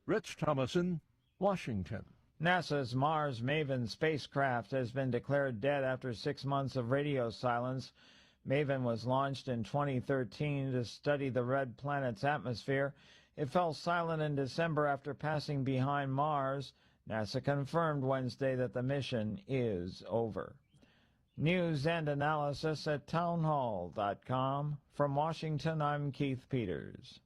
Rich Thomason, Washington. NASA's Mars Maven spacecraft has been declared dead after 6 months of radio silence. Maven was launched in 2013 to study the red planet's atmosphere. It fell silent in December after passing behind Mars. NASA confirmed Wednesday that the mission is over. News and analysis at townhall.com. From Washington, I'm Keith Peters.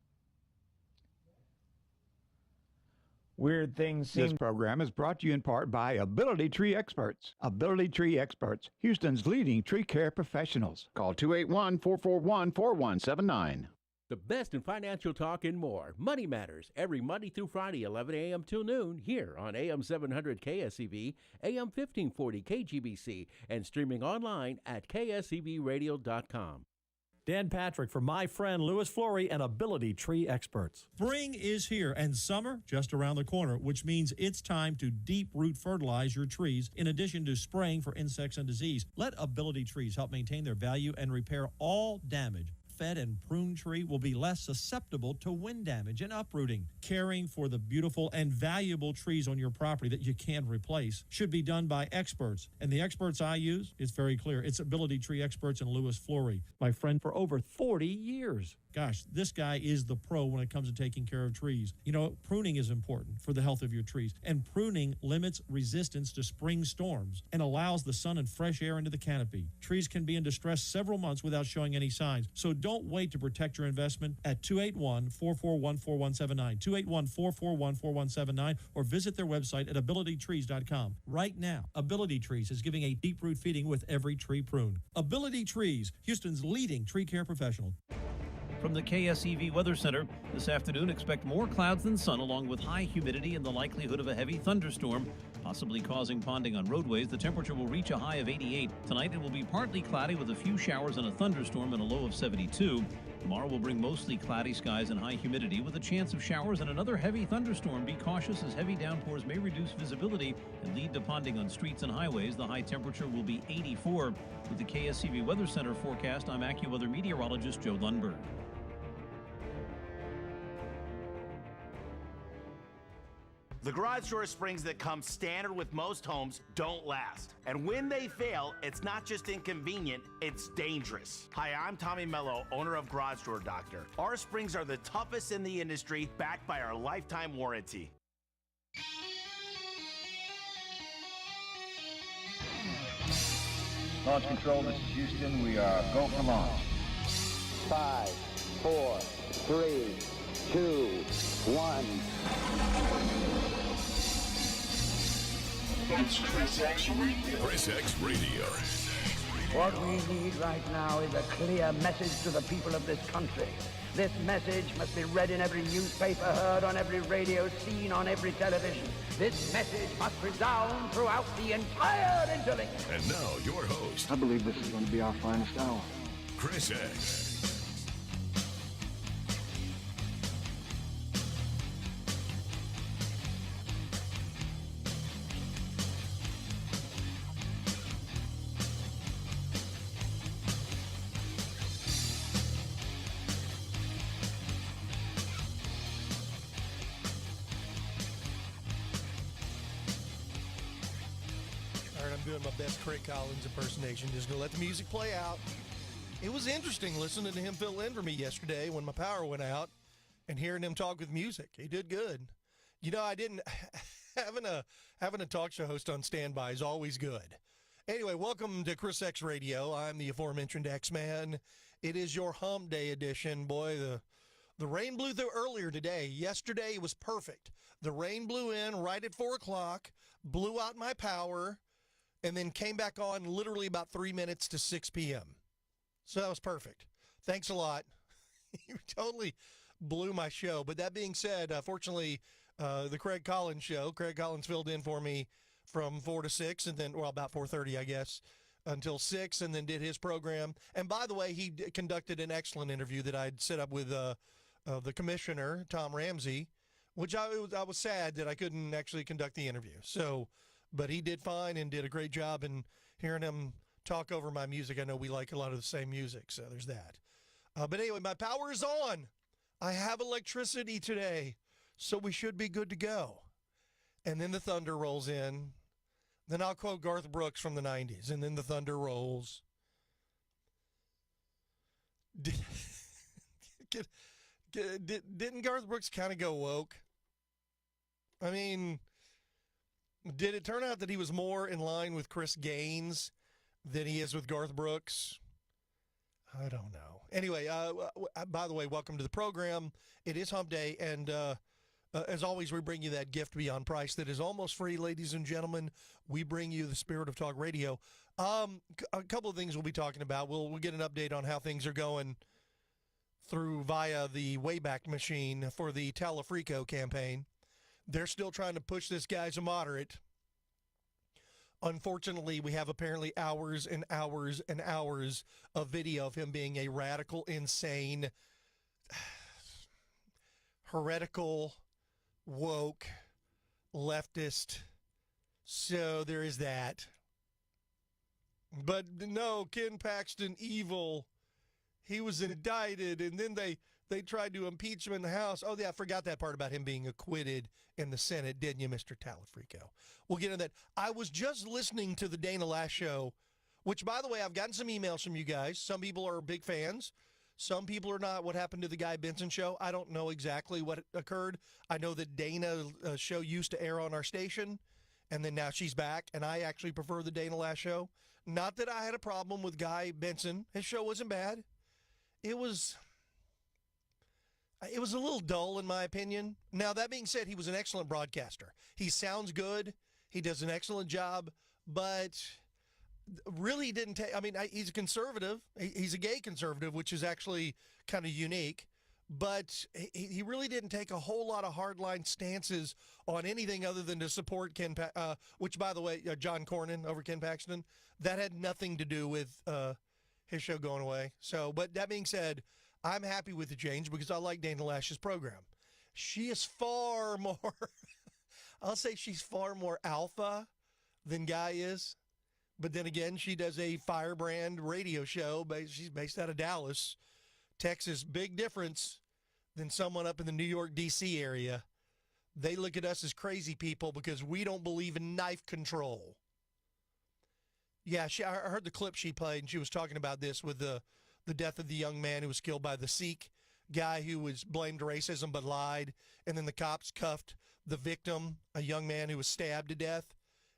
Weird things seem... This program is brought to you in part by Ability Tree Experts. Ability Tree Experts, Houston's leading tree care professionals. Call 281-441-4179. The best in financial talk and more. Money Matters, every Monday through Friday, 11 a.m. till noon, here on AM 700 KSEV, AM 1540 KGBC, and streaming online at KSEVradio.com. Dan Patrick for my friend Louis Flory and Ability Tree Experts. Spring is here and summer just around the corner, which means it's time to deep root fertilize your trees in addition to spraying for insects and disease. Let Ability Trees help maintain their value and repair all damage. Fed and prune tree will be less susceptible to wind damage and uprooting. Caring for the beautiful and valuable trees on your property that you can't replace should be done by experts. And the experts I use, it's very clear. It's Ability Tree Experts and Louis Flory, my friend for over 40 years. Gosh, this guy is the pro when it comes to taking care of trees. You know, pruning is important for the health of your trees. And pruning limits resistance to spring storms and allows the sun and fresh air into the canopy. Trees can be in distress several months without showing any signs. So don't wait to protect your investment at 281-441-4179, 281-441-4179, or visit their website at abilitytrees.com. Right now, Ability Trees is giving a deep root feeding with every tree pruned. Ability Trees, Houston's leading tree care professional. From the KSEV Weather Center, this afternoon expect more clouds than sun along with high humidity and the likelihood of a heavy thunderstorm, possibly causing ponding on roadways. The temperature will reach a high of 88. Tonight it will be partly cloudy with a few showers and a thunderstorm and a low of 72. Tomorrow will bring mostly cloudy skies and high humidity with a chance of showers and another heavy thunderstorm. Be cautious as heavy downpours may reduce visibility and lead to ponding on streets and highways. The high temperature will be 84. With the KSEV Weather Center forecast, I'm AccuWeather meteorologist Joe Lundberg. The garage door springs that come standard with most homes don't last. And when they fail, it's not just inconvenient, it's dangerous. Hi, I'm Tommy Mello, owner of Garage Door Doctor. Our springs are the toughest in the industry, backed by our lifetime warranty. Launch control, this is Houston. We are go for launch. 5, 4, 3, 2, 1. It's ChrisXradio. What we need right now is a clear message to the people of this country. This message must be read in every newspaper, heard on every radio, seen on every television. This message must resound throughout the entire interlink. And now, your host. I believe this is going to be our finest hour. Chris X. Doing my best Craig Collins impersonation. Just gonna let the music play out. It was interesting listening to him fill in for me yesterday when my power went out and hearing him talk with music. He did good. You know, I didn't having a talk show host on standby is always good. Anyway, welcome to Chris X Radio. I'm the aforementioned X-Man. It is your hump day edition. Boy, the rain blew through earlier today. Yesterday it was perfect. The rain blew in right at 4 o'clock, blew out my power, and then came back on literally about 3 minutes to 6 p.m. So that was perfect. Thanks a lot. You totally blew my show. But that being said, fortunately, the Craig Collins show, Craig Collins filled in for me from 4 to 6, and then, well, about 4:30, I guess, until 6, and then did his program. And by the way, he conducted an excellent interview that I'd set up with the commissioner, Tom Ramsey, which I was sad that I couldn't actually conduct the interview. So, but he did fine and did a great job, and hearing him talk over my music, I know we like a lot of the same music, so there's that. But anyway, my power is on. I have electricity today. so we should be good to go. And then the thunder rolls in. Then I'll quote Garth Brooks from the 90s, and then the thunder rolls. Didn't Garth Brooks kind of go woke? I mean, did it turn out that he was more in line with Chris Gaines than he is with Garth Brooks? I don't know. Anyway, by the way, welcome to the program. It is Hump Day, and as always, we bring you that gift beyond price that is almost free, ladies and gentlemen. We bring you the Spirit of Talk Radio. A couple of things we'll be talking about. We'll get an update on how things are going through via the Wayback Machine for the Talafrico campaign. They're still trying to push this guy as a moderate. Unfortunately, we have apparently hours and hours and hours of video of him being a radical, insane, heretical, woke, leftist. So there is that. But no, Ken Paxton, evil. He was indicted, and then they tried to impeach him in the House. Oh, yeah, I forgot that part about him being acquitted in the Senate, didn't you, Mr. Talafrico? We'll get into that. I was just listening to the Dana Lash Show, which, by the way, I've gotten some emails from you guys. Some people are big fans. Some people are not. What happened to the Guy Benson show? I don't know exactly what occurred. I know that Dana's show used to air on our station, and then now she's back, and I actually prefer the Dana Lash Show. Not that I had a problem with Guy Benson. His show wasn't bad. It was a little dull, in my opinion. Now, that being said, he was an excellent broadcaster. He sounds good. He does an excellent job, but really didn't take, I mean, he's a conservative. He's a gay conservative, which is actually kind of unique, but he really didn't take a whole lot of hardline stances on anything other than to support which, by the way, John Cornyn over Ken Paxton, that had nothing to do with his show going away. So, but that being said, I'm happy with the change because I like Dana Lash's program. She is far more, I'll say she's far more alpha than Guy is. But then again, she does a firebrand radio show. She's based out of Dallas, Texas. Big difference than someone up in the New York, D.C. area. They look at us as crazy people because we don't believe in knife control. Yeah, I heard the clip she played, and she was talking about this with the death of the young man who was killed by the Sikh guy who was blamed racism but lied, and then the cops cuffed the victim, a young man who was stabbed to death,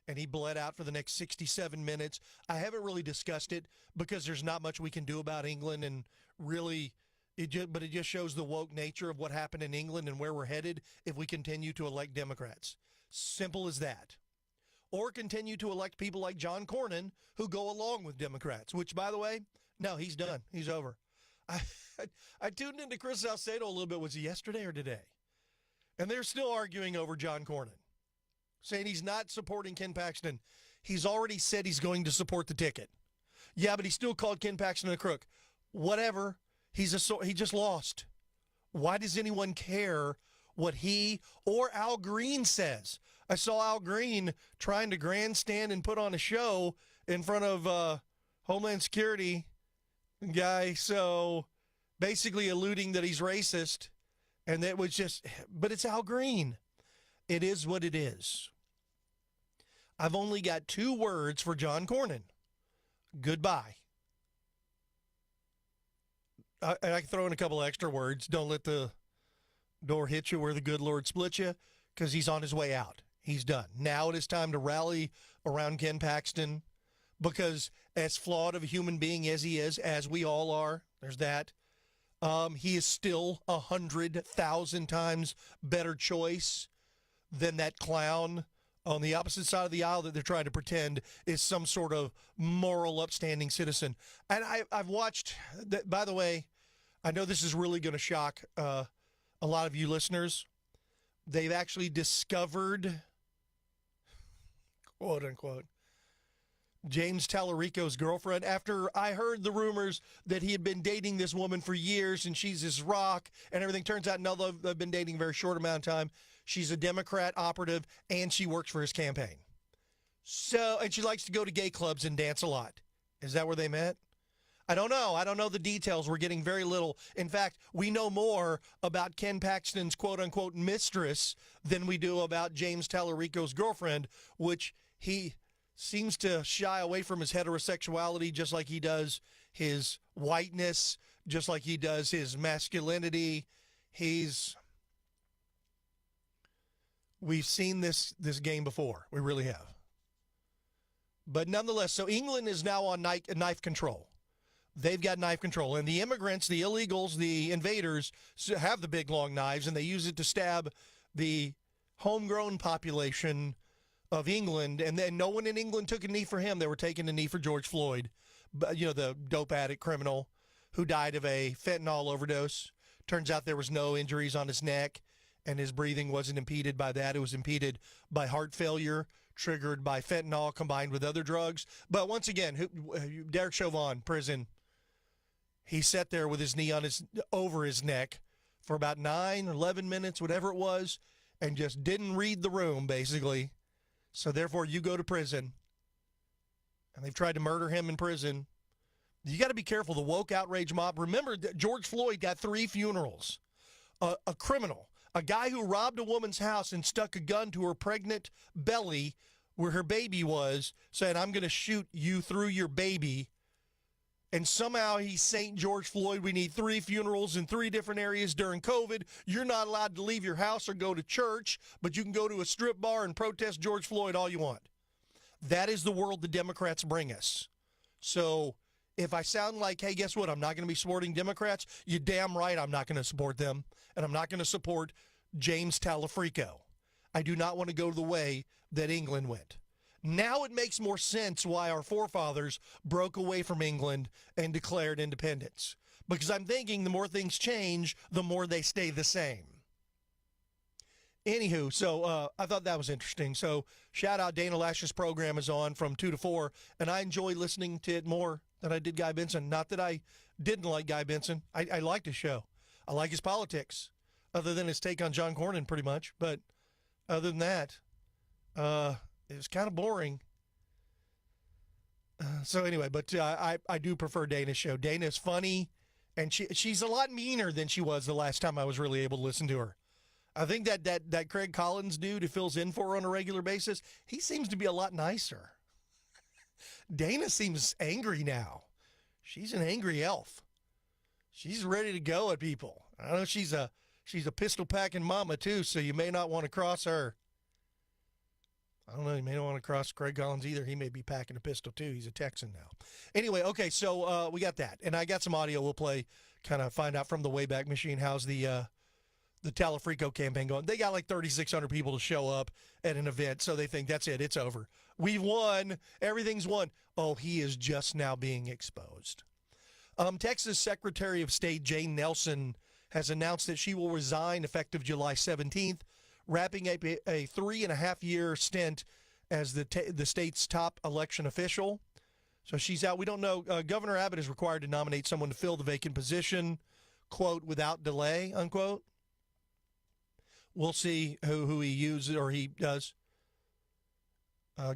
and he bled out for the next 67 minutes. I haven't really discussed it because there's not much we can do about England, and really, it just shows the woke nature of what happened in England and where we're headed if we continue to elect Democrats. Simple as that. Or continue to elect people like John Cornyn who go along with Democrats, which, by the way, no, he's done. He's over. I tuned into Chris Salcedo a little bit. Was it yesterday or today? And they're still arguing over John Cornyn, saying he's not supporting Ken Paxton. He's already said he's going to support the ticket. Yeah, but he still called Ken Paxton a crook. Whatever. He just lost. Why does anyone care what he or Al Green says? I saw Al Green trying to grandstand and put on a show in front of Homeland Security guy, so basically alluding that he's racist, and that was just, but it's Al Green. It is what it is. I've only got 2 words for John Cornyn. Goodbye. I can throw in a couple extra words. Don't let the door hit you where the good Lord split you, because he's on his way out. He's done. Now it is time to rally around Ken Paxton, because as flawed of a human being as he is, as we all are, there's that, he is still 100,000 times better choice than that clown on the opposite side of the aisle that they're trying to pretend is some sort of moral, upstanding citizen. And I've watched, that, by the way, I know this is really going to shock a lot of you listeners. They've actually discovered, quote unquote, James Tallarico's girlfriend, after I heard the rumors that he had been dating this woman for years and she's his rock and everything. Turns out, no, they've been dating a very short amount of time. She's a Democrat operative and she works for his campaign. So, and she likes to go to gay clubs and dance a lot. Is that where they met? I don't know. I don't know the details. We're getting very little. In fact, we know more about Ken Paxton's quote-unquote mistress than we do about James Tallarico's girlfriend, which he seems to shy away from his heterosexuality just like he does his whiteness, just like he does his masculinity. We've seen this game before. We really have. But nonetheless, so England is now on knife control. They've got knife control. And the immigrants, the illegals, the invaders have the big, long knives, and they use it to stab the homegrown population of England. And then no one in England took a knee for him. They were taking a knee for George Floyd, the dope addict criminal who died of a fentanyl overdose. Turns out there was no injuries on his neck, and his breathing wasn't impeded by that. It was impeded by heart failure, triggered by fentanyl combined with other drugs. But once again, Derek Chauvin, prison, he sat there with his knee over his neck for about 9 or 11 minutes, whatever it was, and just didn't read the room, basically. So therefore, you go to prison. And they've tried to murder him in prison. You got to be careful. The woke outrage mob. Remember that George Floyd got 3 funerals. A criminal, a guy who robbed a woman's house and stuck a gun to her pregnant belly where her baby was, said, "I'm going to shoot you through your baby." And somehow he's St. George Floyd. We need 3 funerals in 3 different areas during COVID. You're not allowed to leave your house or go to church, but you can go to a strip bar and protest George Floyd all you want. That is the world the Democrats bring us. So if I sound like, hey, guess what, I'm not going to be supporting Democrats, you're damn right I'm not going to support them, and I'm not going to support James Tallarico. I do not want to go the way that England went. Now it makes more sense why our forefathers broke away from England and declared independence. Because I'm thinking the more things change, the more they stay the same. Anywho, so I thought that was interesting. So shout out, Dana Lash's program is on from 2 to 4, and I enjoy listening to it more than I did Guy Benson. Not that I didn't like Guy Benson. I liked his show. I like his politics, other than his take on John Cornyn pretty much. But other than that, it was kind of boring. So anyway, but I do prefer Dana's show. Dana's funny, and she's a lot meaner than she was the last time I was really able to listen to her. I think that Craig Collins dude who fills in for her on a regular basis, he seems to be a lot nicer. Dana seems angry now. She's an angry elf. She's ready to go at people. I know she's a pistol-packing mama, too, so you may not want to cross her. I don't know. You may not want to cross Craig Collins either. He may be packing a pistol, too. He's a Texan now. Anyway, okay, so we got that. And I got some audio we'll play, kind of find out from the Wayback Machine how's the Tallarico campaign going. They got like 3,600 people to show up at an event, so they think that's it. It's over. We've won. Everything's won. Oh, he is just now being exposed. Texas Secretary of State Jane Nelson has announced that she will resign effective July 17th, wrapping up a 3.5-year stint as the state's top election official. So she's out. We don't know. Governor Abbott is required to nominate someone to fill the vacant position, quote, without delay, unquote. We'll see who he uses or he does.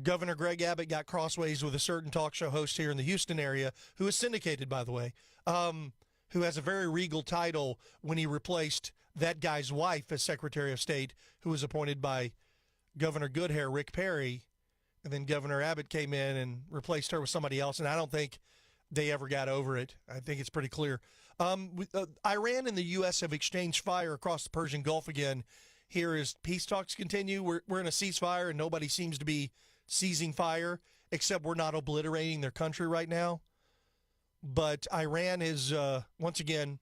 Governor Greg Abbott got crossways with a certain talk show host here in the Houston area, who is syndicated, by the way, who has a very regal title when he replaced that guy's wife as Secretary of State, who was appointed by Governor Goodhair, Rick Perry, and then Governor Abbott came in and replaced her with somebody else, and I don't think they ever got over it. I think it's pretty clear. Iran and the U.S. have exchanged fire across the Persian Gulf again. Here as peace talks continue. We're in a ceasefire, and nobody seems to be seizing fire, except we're not obliterating their country right now. But Iran is, once again,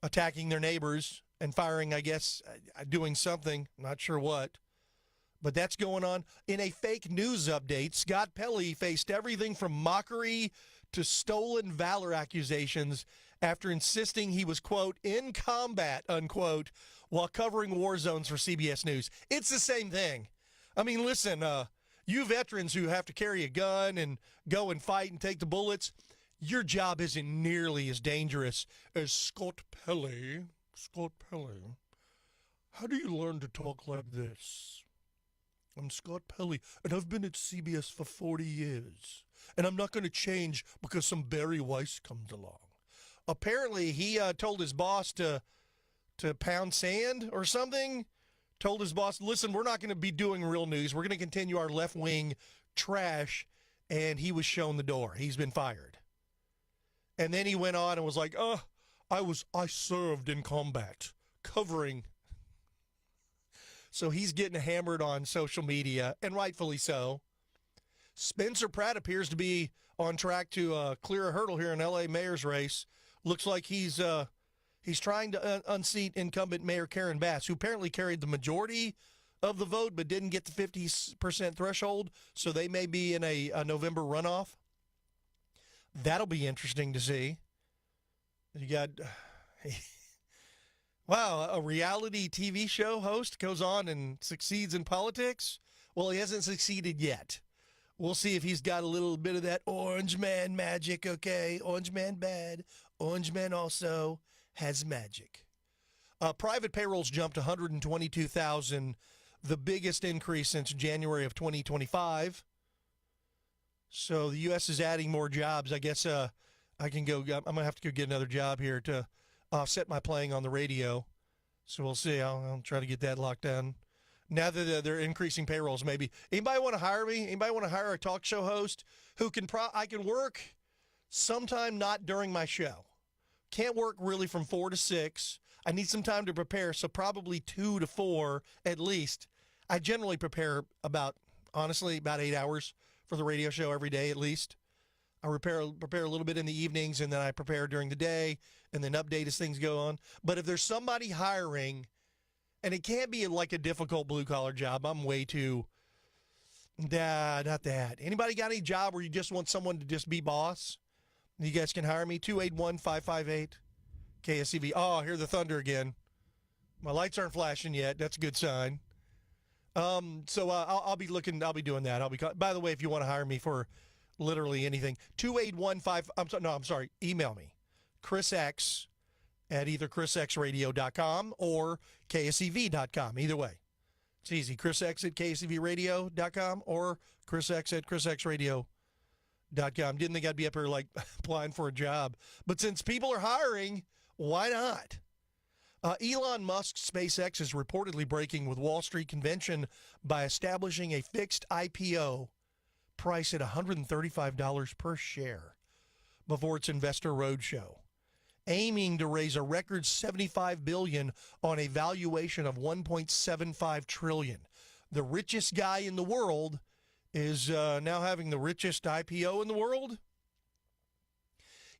attacking their neighbors and firing, I guess, doing something. Not sure what. But that's going on. In a fake news update, Scott Pelley faced everything from mockery to stolen valor accusations after insisting he was, quote, in combat, unquote, while covering war zones for CBS News. It's the same thing. I mean, listen, you veterans who have to carry a gun and go and fight and take the bullets, your job isn't nearly as dangerous as Scott Pelley. Scott Pelley. How do you learn to talk like this? I'm Scott Pelley, and I've been at CBS for 40 years. And I'm not going to change because some Barry Weiss comes along. Apparently, he told his boss to pound sand or something. Told his boss, listen, we're not going to be doing real news. We're going to continue our left-wing trash. And he was shown the door. He's been fired. And then he went on and was like, I served in combat, covering. So he's getting hammered on social media, and rightfully so. Spencer Pratt appears to be on track to clear a hurdle here in L.A. mayor's race. Looks like he's trying to unseat incumbent Mayor Karen Bass, who apparently carried the majority of the vote but didn't get the 50% threshold, so they may be in a November runoff. That'll be interesting to see. You got, wow, a reality TV show host goes on and succeeds in politics? Well, he hasn't succeeded yet. We'll see if he's got a little bit of that orange man magic, okay? Orange man bad. Orange man also has magic. Private payrolls jumped 122,000, the biggest increase since January of 2025. So the U.S. is adding more jobs. I guess I'm going to have to go get another job here to offset my playing on the radio. So we'll see. I'll try to get that locked down. Now that they're increasing payrolls, maybe. Anybody want to hire me? Anybody want to hire a talk show host who I can work sometime not during my show? Can't work really from 4 to 6. I need some time to prepare, so probably 2 to 4 at least. I generally prepare about 8 hours for the radio show every day at least. I prepare a little bit in the evenings, and then I prepare during the day, and then update as things go on. But if there's somebody hiring, and it can't be like a difficult blue-collar job, I'm way too, not that. Anybody got any job where you just want someone to just be boss? You guys can hire me, 281-558. KSEV. Oh, I hear the thunder again. My lights aren't flashing yet. That's a good sign. So I'll be doing that. By the way, if you want to hire me for literally anything, 281-5. Email me, ChrisX at either ChrisXradio.com or KSEV.com. Either way, it's easy. ChrisX at KSEVRadio.com or ChrisX at ChrisXradio.com. Didn't think I'd be up here like applying for a job, but since people are hiring, why not? Elon Musk's SpaceX is reportedly breaking with Wall Street convention by establishing a fixed IPO price at $135 per share before its investor roadshow, aiming to raise a record $75 billion on a valuation of $1.75 trillion. The richest guy in the world is now having the richest IPO in the world.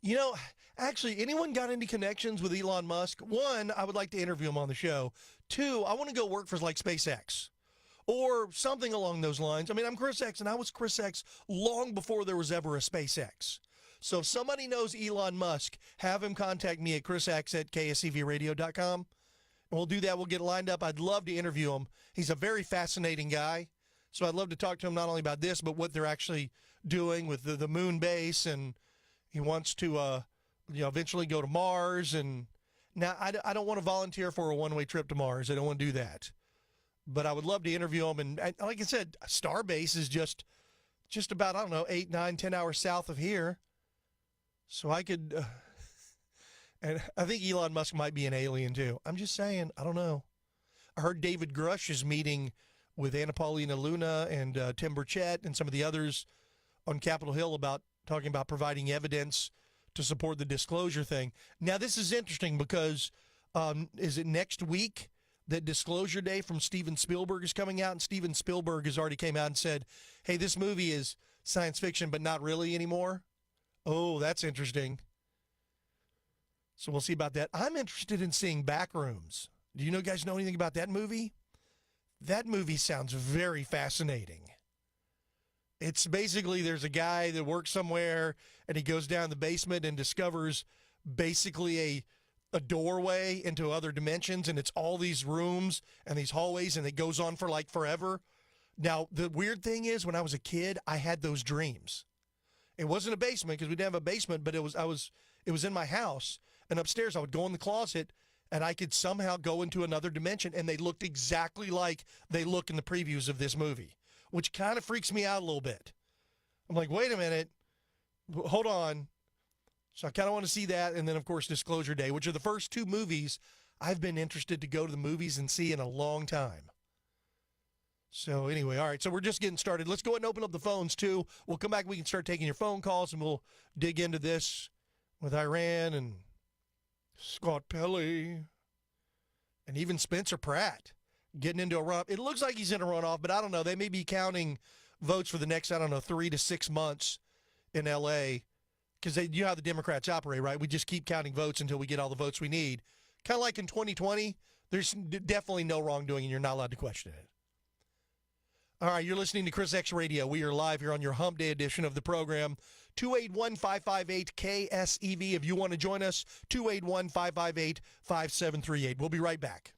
You know, actually, anyone got any connections with Elon Musk? One, I would like to interview him on the show. Two, I want to go work for like SpaceX or something along those lines. I mean, I'm Chris X, and I was Chris X long before there was ever a SpaceX. So if somebody knows Elon Musk, have him contact me at ChrisX at KSEVRadio.com. And we'll do that. We'll get lined up. I'd love to interview him. He's a very fascinating guy. So I'd love to talk to him not only about this, but what they're actually doing with the moon base. And he wants to, eventually go to Mars. And now I don't want to volunteer for a one-way trip to Mars. I don't want to do that. But I would love to interview him. And like I said, Starbase is just about, 8, 9, 10 hours south of here. So I could, and I think Elon Musk might be an alien too. I'm just saying, I don't know. I heard David Grush is meeting with Anna Paulina Luna and Tim Burchett and some of the others on Capitol Hill talking about providing evidence to support the disclosure thing. Now, this is interesting because is it next week that Disclosure Day from Steven Spielberg is coming out? And Steven Spielberg has already came out and said, hey, this movie is science fiction, but not really anymore. Oh, that's interesting. So we'll see about that. I'm interested in seeing Backrooms. Do you guys know anything about that movie? That movie sounds very fascinating. It's basically there's a guy that works somewhere and he goes down the basement and discovers basically a doorway into other dimensions, and it's all these rooms and these hallways, and it goes on for like forever. Now, the weird thing is when I was a kid, I had those dreams. It wasn't a basement because we didn't have a basement, but it was in my house, and upstairs I would go in the closet and I could somehow go into another dimension, and they looked exactly like they look in the previews of this movie, which kind of freaks me out a little bit. I'm like, wait a minute, hold on. So I kind of want to see that, and then, of course, Disclosure Day, which are the first two movies I've been interested to go to the movies and see in a long time. So anyway, all right, so we're just getting started. Let's go ahead and open up the phones, too. We'll come back. We can start taking your phone calls, and we'll dig into this with Iran and Scott Pelley and even Spencer Pratt getting into a runoff. It looks like he's in a runoff, but I don't know. They may be counting votes for the next, 3 to 6 months in L.A., because you know how the Democrats operate, right? We just keep counting votes until we get all the votes we need. Kind of like in 2020, there's definitely no wrongdoing, and you're not allowed to question it. All right, you're listening to ChrisXradio. We are live here on your Hump Day edition of the program. 281-558-KSEV. If you want to join us, 281-558-5738. We'll be right back.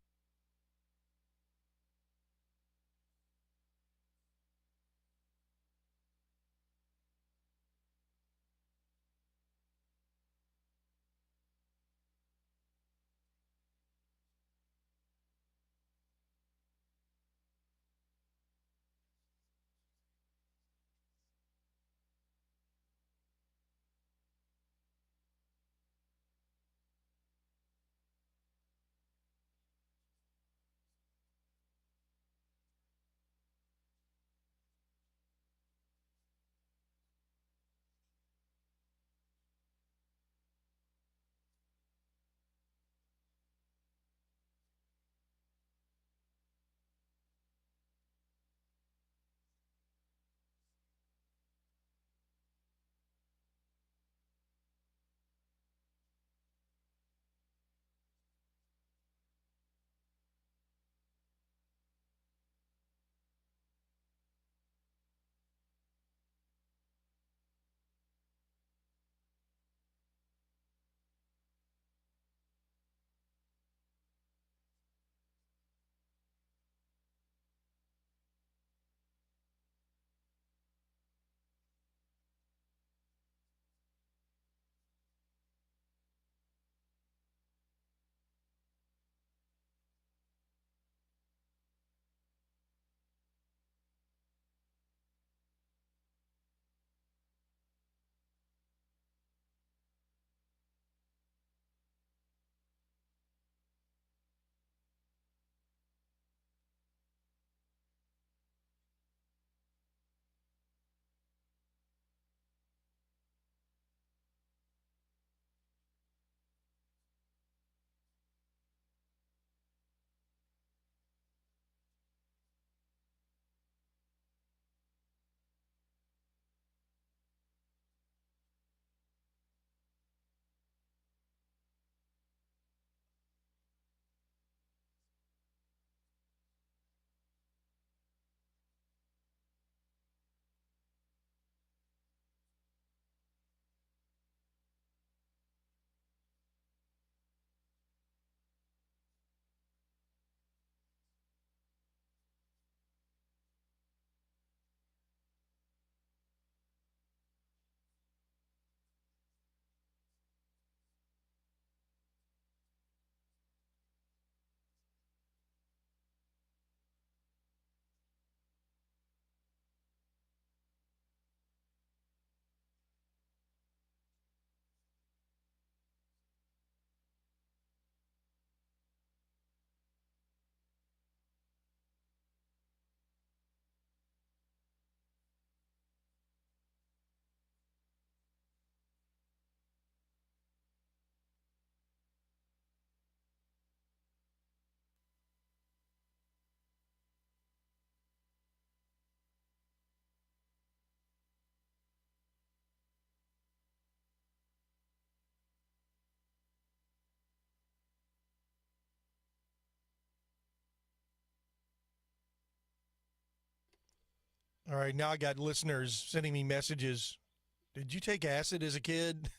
All right, now I got listeners sending me messages. Did you take acid as a kid?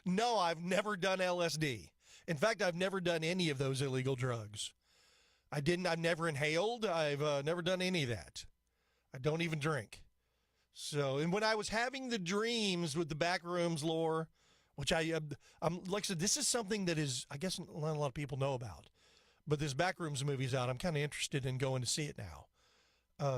No, I've never done LSD. In fact, I've never done any of those illegal drugs. I've never inhaled. I've never done any of that. I don't even drink. So, and when I was having the dreams with the backrooms lore, which I'm like I said, this is something that is, I guess, not a lot of people know about. But this Backrooms movie's out. I'm kind of interested in going to see it now.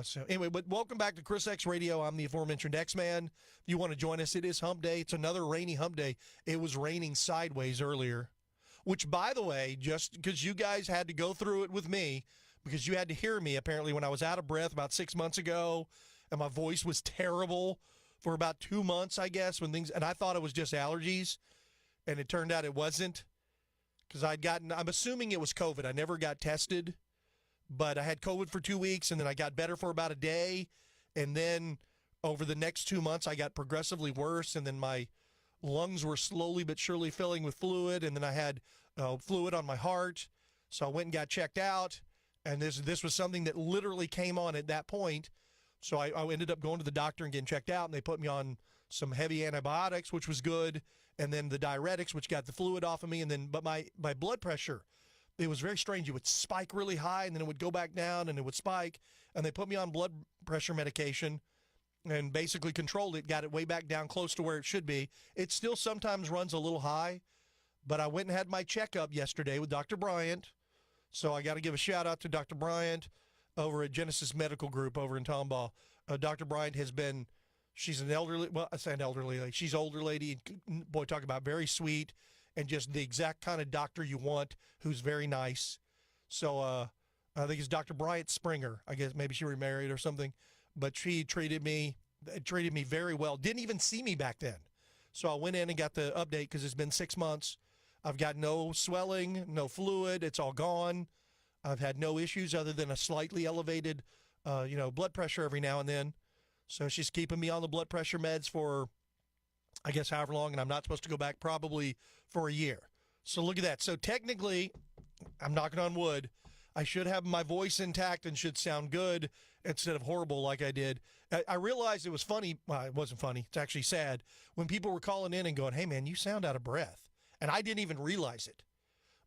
So anyway, but welcome back to ChrisXradio. I'm the aforementioned X-Man. If you want to join us, it is hump day. It's another rainy hump day. It was raining sideways earlier, which, by the way, just because you guys had to go through it with me, because you had to hear me apparently when I was out of breath about 6 months ago, and my voice was terrible for about 2 months, I guess, and I thought it was just allergies, and it turned out it wasn't, because I'm assuming it was COVID. I never got tested. But I had COVID for 2 weeks, and then I got better for about a day. And then over the next 2 months, I got progressively worse. And then my lungs were slowly but surely filling with fluid. And then I had fluid on my heart. So I went and got checked out. And this was something that literally came on at that point. So I ended up going to the doctor and getting checked out. And they put me on some heavy antibiotics, which was good. And then the diuretics, which got the fluid off of me. And then, but my blood pressure, it was very strange. It would spike really high, and then it would go back down, and it would spike. And they put me on blood pressure medication and basically controlled it, got it way back down close to where it should be. It still sometimes runs a little high, but I went and had my checkup yesterday with Dr. Bryant. So I got to give a shout-out to Dr. Bryant over at Genesis Medical Group over in Tomball. Dr. Bryant has been, she's an elderly, well, I say an elderly lady. She's an older lady. Boy, talk about very sweet. And just the exact kind of doctor you want, who's very nice. So I think it's Dr. Bryant Springer. I guess maybe she remarried or something. But she treated me very well. Didn't even see me back then. So I went in and got the update because it's been 6 months. I've got no swelling, no fluid. It's all gone. I've had no issues other than a slightly elevated, blood pressure every now and then. So she's keeping me on the blood pressure meds for, I guess, however long, and I'm not supposed to go back probably for a year. So look at that. So technically, I'm knocking on wood, I should have my voice intact and should sound good instead of horrible like I did. I realized it was funny. Well, it wasn't funny. It's actually sad. When people were calling in and going, hey, man, you sound out of breath. And I didn't even realize it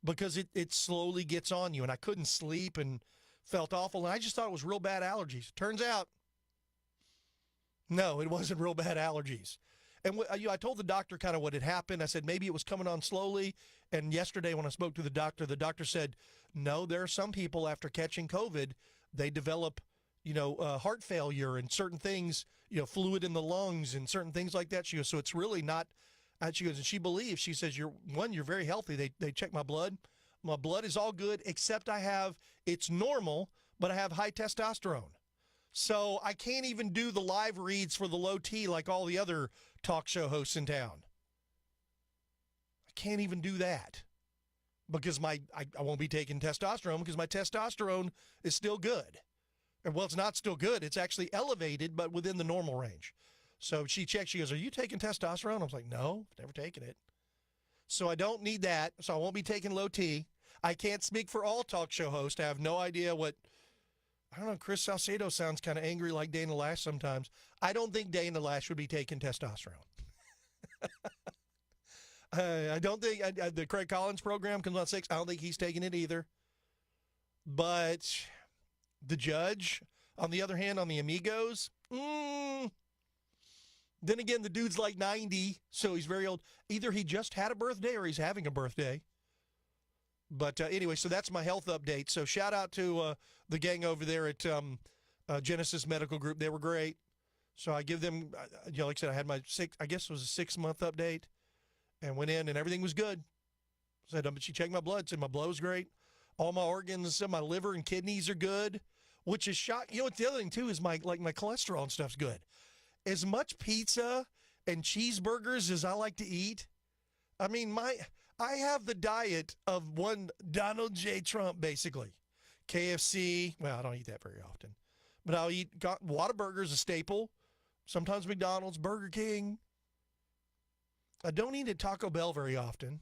because it slowly gets on you. And I couldn't sleep and felt awful. And I just thought it was real bad allergies. Turns out, no, it wasn't real bad allergies. And I told the doctor kind of what had happened. I said maybe it was coming on slowly. And yesterday when I spoke to the doctor said, no, there are some people after catching COVID, they develop, heart failure and certain things, fluid in the lungs and certain things like that. She goes, so it's really not. She goes, and she believes, she says, you're very healthy. They check my blood. My blood is all good, except it's normal, but I have high testosterone. So I can't even do the live reads for the low T like all the other talk show hosts in town. I can't even do that because I won't be taking testosterone because my testosterone is still good. Well, it's not still good. It's actually elevated, but within the normal range. So she checked. She goes, are you taking testosterone? I was like, no, I've never taken it. So I don't need that. So I won't be taking low T. I can't speak for all talk show hosts. I have no idea what. I don't know, Chris Salcedo sounds kind of angry like Dana Lash sometimes. I don't think Dana Lash would be taking testosterone. I don't think the Craig Collins program comes on 6. I don't think he's taking it either. But the judge, on the other hand, on the Amigos, then again, the dude's like 90, so he's very old. Either he just had a birthday or he's having a birthday. But anyway, so that's my health update. So shout out to the gang over there at Genesis Medical Group. They were great. So I give them, like I said, I had my 6-month update and went in and everything was good. Said, she checked my blood, said my blood was great. All my organs, my liver and kidneys are good, which is shocking. What the other thing too is my cholesterol and stuff's good. As much pizza and cheeseburgers as I like to eat, I mean, I have the diet of one Donald J. Trump, basically. KFC, well, I don't eat that very often. But I'll eat Whataburger's a staple. Sometimes McDonald's, Burger King. I don't eat at Taco Bell very often.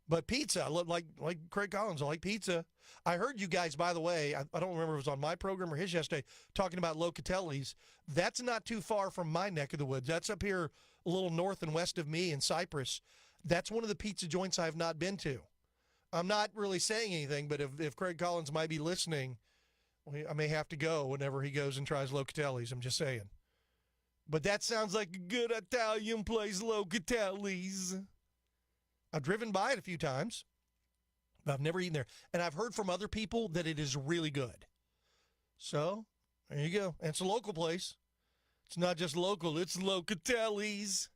But pizza, I love, like Craig Collins, I like pizza. I heard you guys, by the way, I don't remember if it was on my program or his yesterday, talking about Locatelli's. That's not too far from my neck of the woods. That's up here a little north and west of me in Cypress. That's one of the pizza joints I have not been to. I'm not really saying anything, but if Craig Collins might be listening, I may have to go whenever he goes and tries Locatelli's. I'm just saying. But that sounds like a good Italian place, Locatelli's. I've driven by it a few times, but I've never eaten there. And I've heard from other people that it is really good. So there you go. And it's a local place. It's not just local, it's Locatelli's.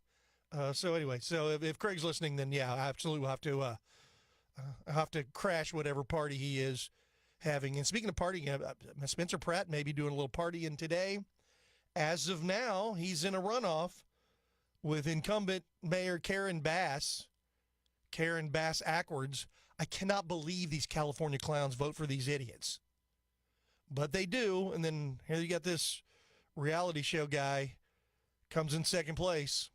So anyway, so if Craig's listening, then yeah, I absolutely will have to crash whatever party he is having. And speaking of partying, Spencer Pratt may be doing a little partying today. As of now, he's in a runoff with incumbent Mayor Karen Bass Ackwards. I cannot believe these California clowns vote for these idiots. But they do, and then here you got this reality show guy comes in second place.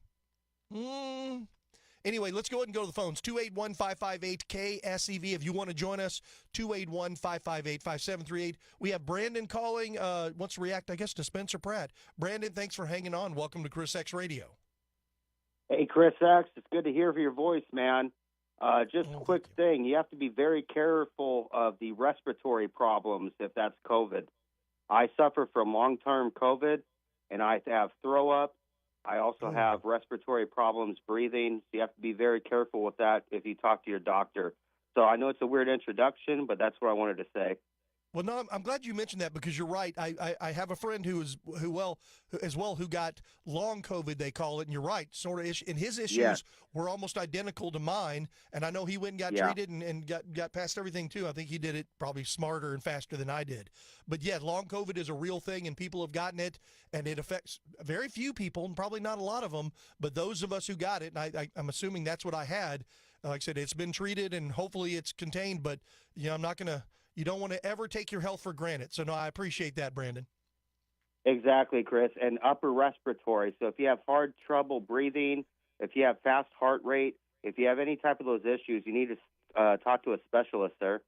Anyway, let's go ahead and go to the phones. 281-558-KSEV if you want to join us. 281-558-5738. We have Brandon calling, wants to react, I guess, to Spencer Pratt. Brandon, thanks for hanging on. Welcome to ChrisX Radio. Hey, Chris X, it's good to hear your voice, man. Just a quick thing. You have to be very careful of the respiratory problems if that's COVID. I suffer from long-term COVID, and I have throw up. I also have respiratory problems breathing, so you have to be very careful with that if you talk to your doctor. So I know it's a weird introduction, but that's what I wanted to say. Well, no, I'm glad you mentioned that because you're right. I have a friend who got long COVID, they call it, and you're right. Sort of, and his issues were almost identical to mine. And I know he went and got treated and got past everything too. I think he did it probably smarter and faster than I did. But yeah, long COVID is a real thing, and people have gotten it, and it affects very few people, and probably not a lot of them. But those of us who got it, and I'm assuming that's what I had. Like I said, it's been treated, and hopefully it's contained. But I'm not gonna. You don't want to ever take your health for granted. So, no, I appreciate that, Brandon. Exactly, Chris. And upper respiratory. So if you have hard trouble breathing, if you have fast heart rate, if you have any type of those issues, you need to talk to a specialist, sir.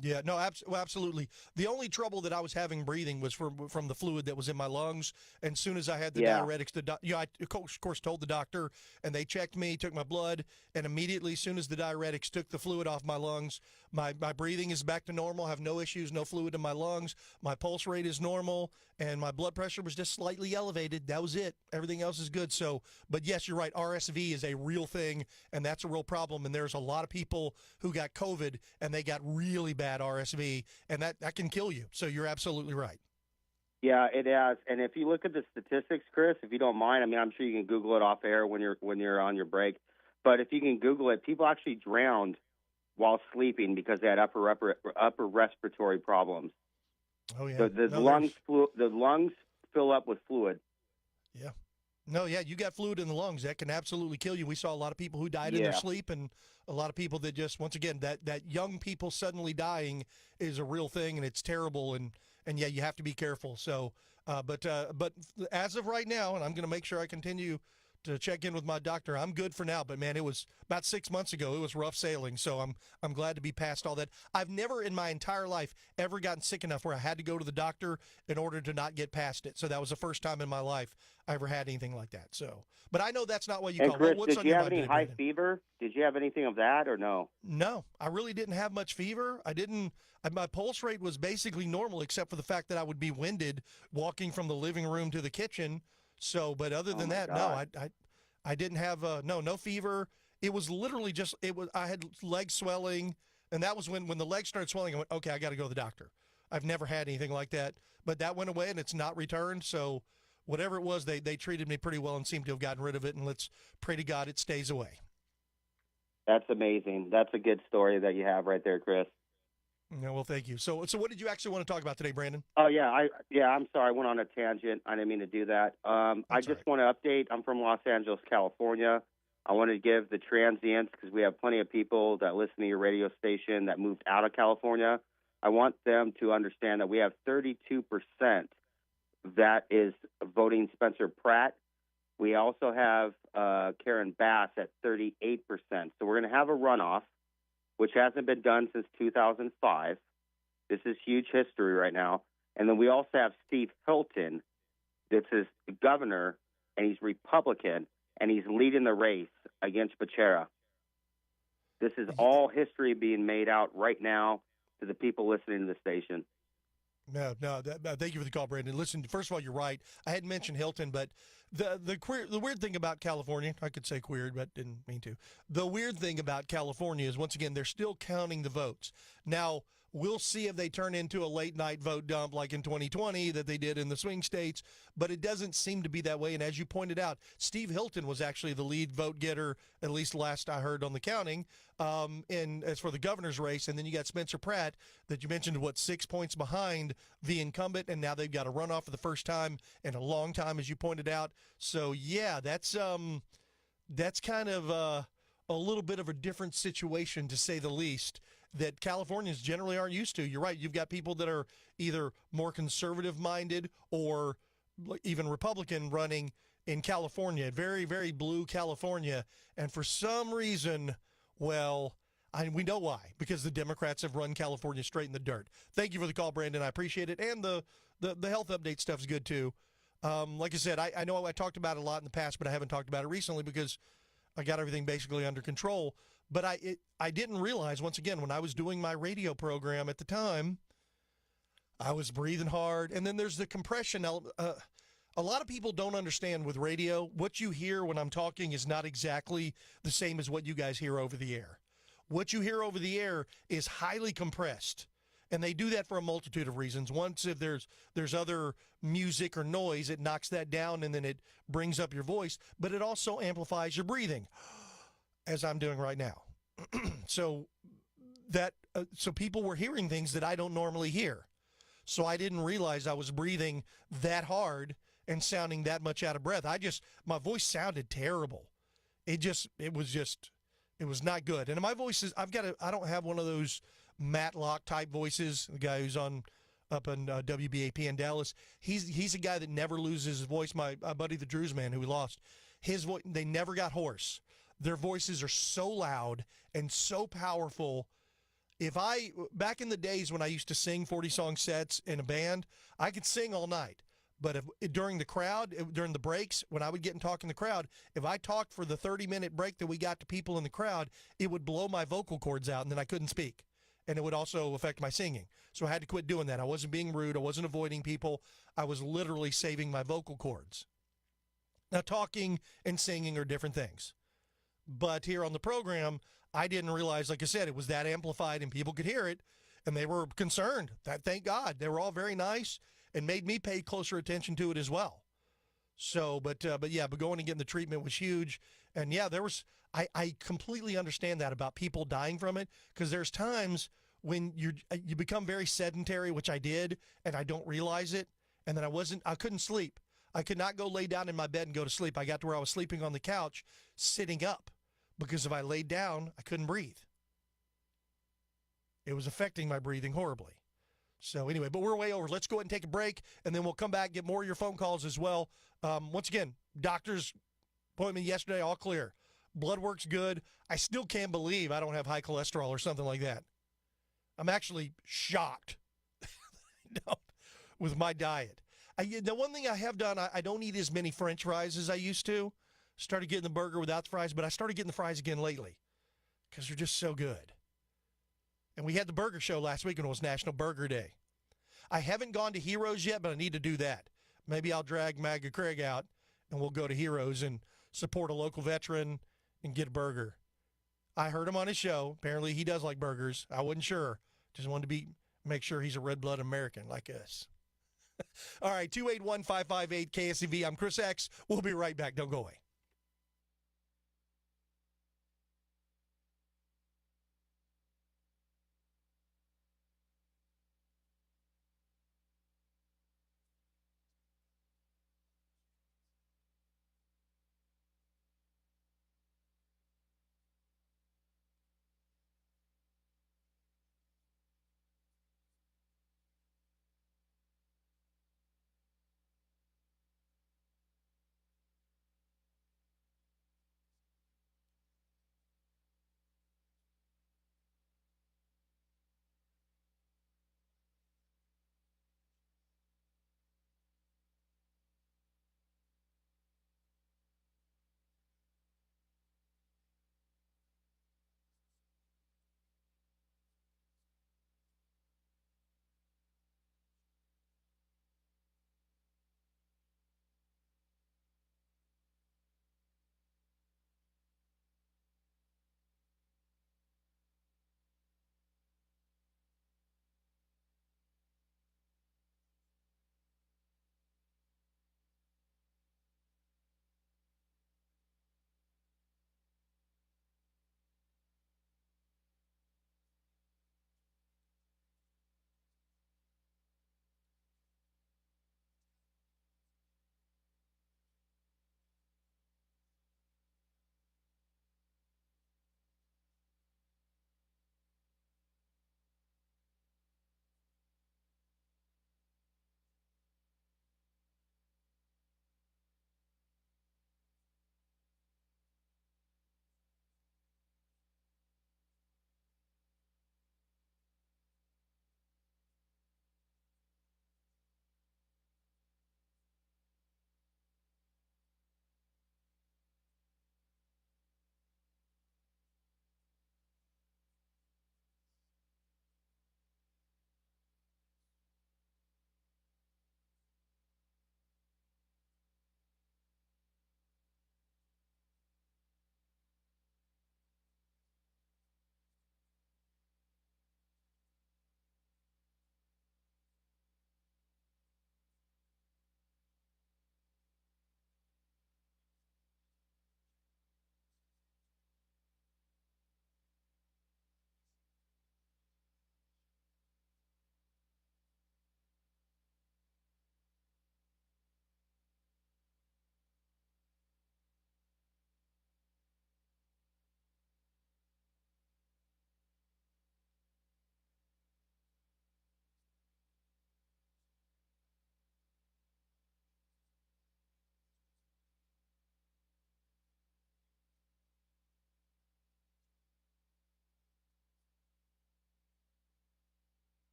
Yeah, no, absolutely. The only trouble that I was having breathing was from the fluid that was in my lungs. And as soon as I had the diuretics, I of course told the doctor, and they checked me, took my blood, and immediately, as soon as the diuretics took the fluid off my lungs, my breathing is back to normal. I have no issues, no fluid in my lungs. My pulse rate is normal, and my blood pressure was just slightly elevated. That was it. Everything else is good. So, but yes, you're right. RSV is a real thing, and that's a real problem. And there's a lot of people who got COVID, and they got really bad RSV, and that can kill you. So you're absolutely right. Yeah, it has. And if you look at the statistics, Chris, if you don't mind, I mean, I'm sure you can Google it off air when you're on your break. But if you can Google it, people actually drowned while sleeping because they had upper respiratory problems. Oh yeah. So the lungs fill up with fluid. Yeah. No, yeah, you got fluid in the lungs. That can absolutely kill you. We saw a lot of people who died in their sleep, and a lot of people that just, once again, that young people suddenly dying is a real thing, and it's terrible, and yeah, you have to be careful. So, but as of right now, and I'm going to make sure I continue to check in with my doctor, I'm good for now. But man, it was about 6 months ago. It was rough sailing. So I'm glad to be past all that. I've never in my entire life ever gotten sick enough where I had to go to the doctor in order to not get past it. So that was the first time in my life I ever had anything like that. So, but I know that's not what you call. Chris, what's did you have any high fever? Did you have anything of that or no? No, I really didn't have much fever. I didn't. My pulse rate was basically normal, except for the fact that I would be winded walking from the living room to the kitchen. So, but other than that, God. no, I didn't have no fever. It was literally just I had leg swelling, and that was when the legs started swelling. I went, okay, I got to go to the doctor. I've never had anything like that, but that went away and it's not returned. So whatever it was, they treated me pretty well and seemed to have gotten rid of it. And let's pray to God it stays away. That's amazing. That's a good story that you have right there, Chris. Yeah, well, thank you. So what did you actually want to talk about today, Brandon? Oh, yeah. I'm sorry. I went on a tangent. I didn't mean to do that. I just want to update. I'm from Los Angeles, California. I want to give the transients, because we have plenty of people that listen to your radio station that moved out of California. I want them to understand that we have 32% that is voting Spencer Pratt. We also have Karen Bass at 38%. So we're going to have a runoff, which hasn't been done since 2005. This is huge history right now. And then we also have Steve Hilton. This is governor, and he's Republican, and he's leading the race against Becerra. This is all history being made out right now to the people listening to the station. No. Thank you for the call, Brandon. Listen, first of all, you're right. I hadn't mentioned Hilton, but the weird thing about California, I could say queer, but didn't mean to. The weird thing about California is, once again, they're still counting the votes. Now, we'll see if they turn into a late night vote dump like in 2020 that they did in the swing states, but it doesn't seem to be that way. And as you pointed out, Steve Hilton was actually the lead vote getter, at least last I heard on the counting, and as for the governor's race. And then you got Spencer Pratt that you mentioned, 6 points behind the incumbent, and now they've got a runoff for the first time in a long time, as you pointed out. So yeah, that's kind of a little bit of a different situation, to say the least, that Californians generally aren't used to. You're right. You've got people that are either more conservative-minded or even Republican running in California, very, very blue California. And for some reason, well, we know why, because the Democrats have run California straight in the dirt. Thank you for the call, Brandon. I appreciate it. And the health update stuff's good, too. Like I said, I know I talked about it a lot in the past, but I haven't talked about it recently because I got everything basically under control. But I didn't realize, once again, when I was doing my radio program at the time, I was breathing hard. And then there's the compression element. A lot of people don't understand with radio, what you hear when I'm talking is not exactly the same as what you guys hear over the air. What you hear over the air is highly compressed. And they do that for a multitude of reasons. Once, if there's other music or noise, it knocks that down and then it brings up your voice. But it also amplifies your breathing, as I'm doing right now. So people were hearing things that I don't normally hear. So I didn't realize I was breathing that hard and sounding that much out of breath. My voice sounded terrible. It was not good. And my voice is, I don't have one of those Matlock type voices. The guy who's up in WBAP in Dallas, he's a guy that never loses his voice. My buddy, the Drews man, who we lost, his voice, they never got hoarse. Their voices are so loud and so powerful. Back in the days when I used to sing 40-song sets in a band, I could sing all night. But during the breaks, when I would get and talk in the crowd, if I talked for the 30-minute break that we got to people in the crowd, it would blow my vocal cords out, and then I couldn't speak. And it would also affect my singing. So I had to quit doing that. I wasn't being rude. I wasn't avoiding people. I was literally saving my vocal cords. Now, talking and singing are different things. But here on the program, I didn't realize, like I said, it was that amplified and people could hear it, and they were concerned. Thank God. They were all very nice and made me pay closer attention to it as well. So, but going and getting the treatment was huge. And yeah, I completely understand that about people dying from it, because there's times when you become very sedentary, which I did, and I don't realize it. And then I couldn't sleep. I could not go lay down in my bed and go to sleep. I got to where I was sleeping on the couch, sitting up, because if I laid down, I couldn't breathe. It was affecting my breathing horribly. So anyway, but we're way over. Let's go ahead and take a break, and then we'll come back, get more of your phone calls as well. Once again, doctor's appointment yesterday, all clear. Blood work's good. I still can't believe I don't have high cholesterol or something like that. I'm actually shocked with my diet. The one thing I have done, I don't eat as many French fries as I used to. Started getting the burger without the fries, but I started getting the fries again lately because they're just so good. And we had the burger show last week, and it was National Burger Day. I haven't gone to Heroes yet, but I need to do that. Maybe I'll drag Magga Craig out, and we'll go to Heroes and support a local veteran and get a burger. I heard him on his show. Apparently he does like burgers. I wasn't sure. Just wanted to make sure he's a red-blooded American like us. All right, 281-558 KSEV. I'm Chris X. We'll be right back. Don't go away.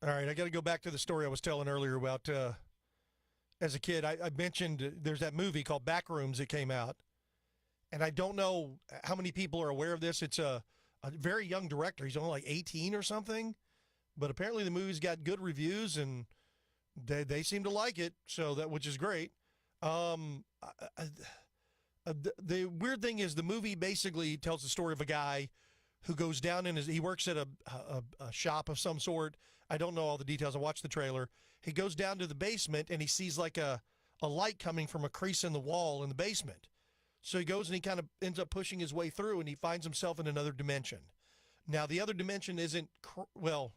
All right, I got to go back to the story I was telling earlier about as a kid. I mentioned there's that movie called Backrooms that came out, and I don't know how many people are aware of this. It's a very young director. He's only like 18 or something, but apparently the movie's got good reviews, and they seem to like it, so which is great. The weird thing is the movie basically tells the story of a guy who goes down he works at a shop of some sort. I don't know all the details. I watched the trailer. He goes down to the basement and he sees like a light coming from a crease in the wall in the basement. So he goes and he kind of ends up pushing his way through and he finds himself in another dimension. Now, the other dimension isn't, let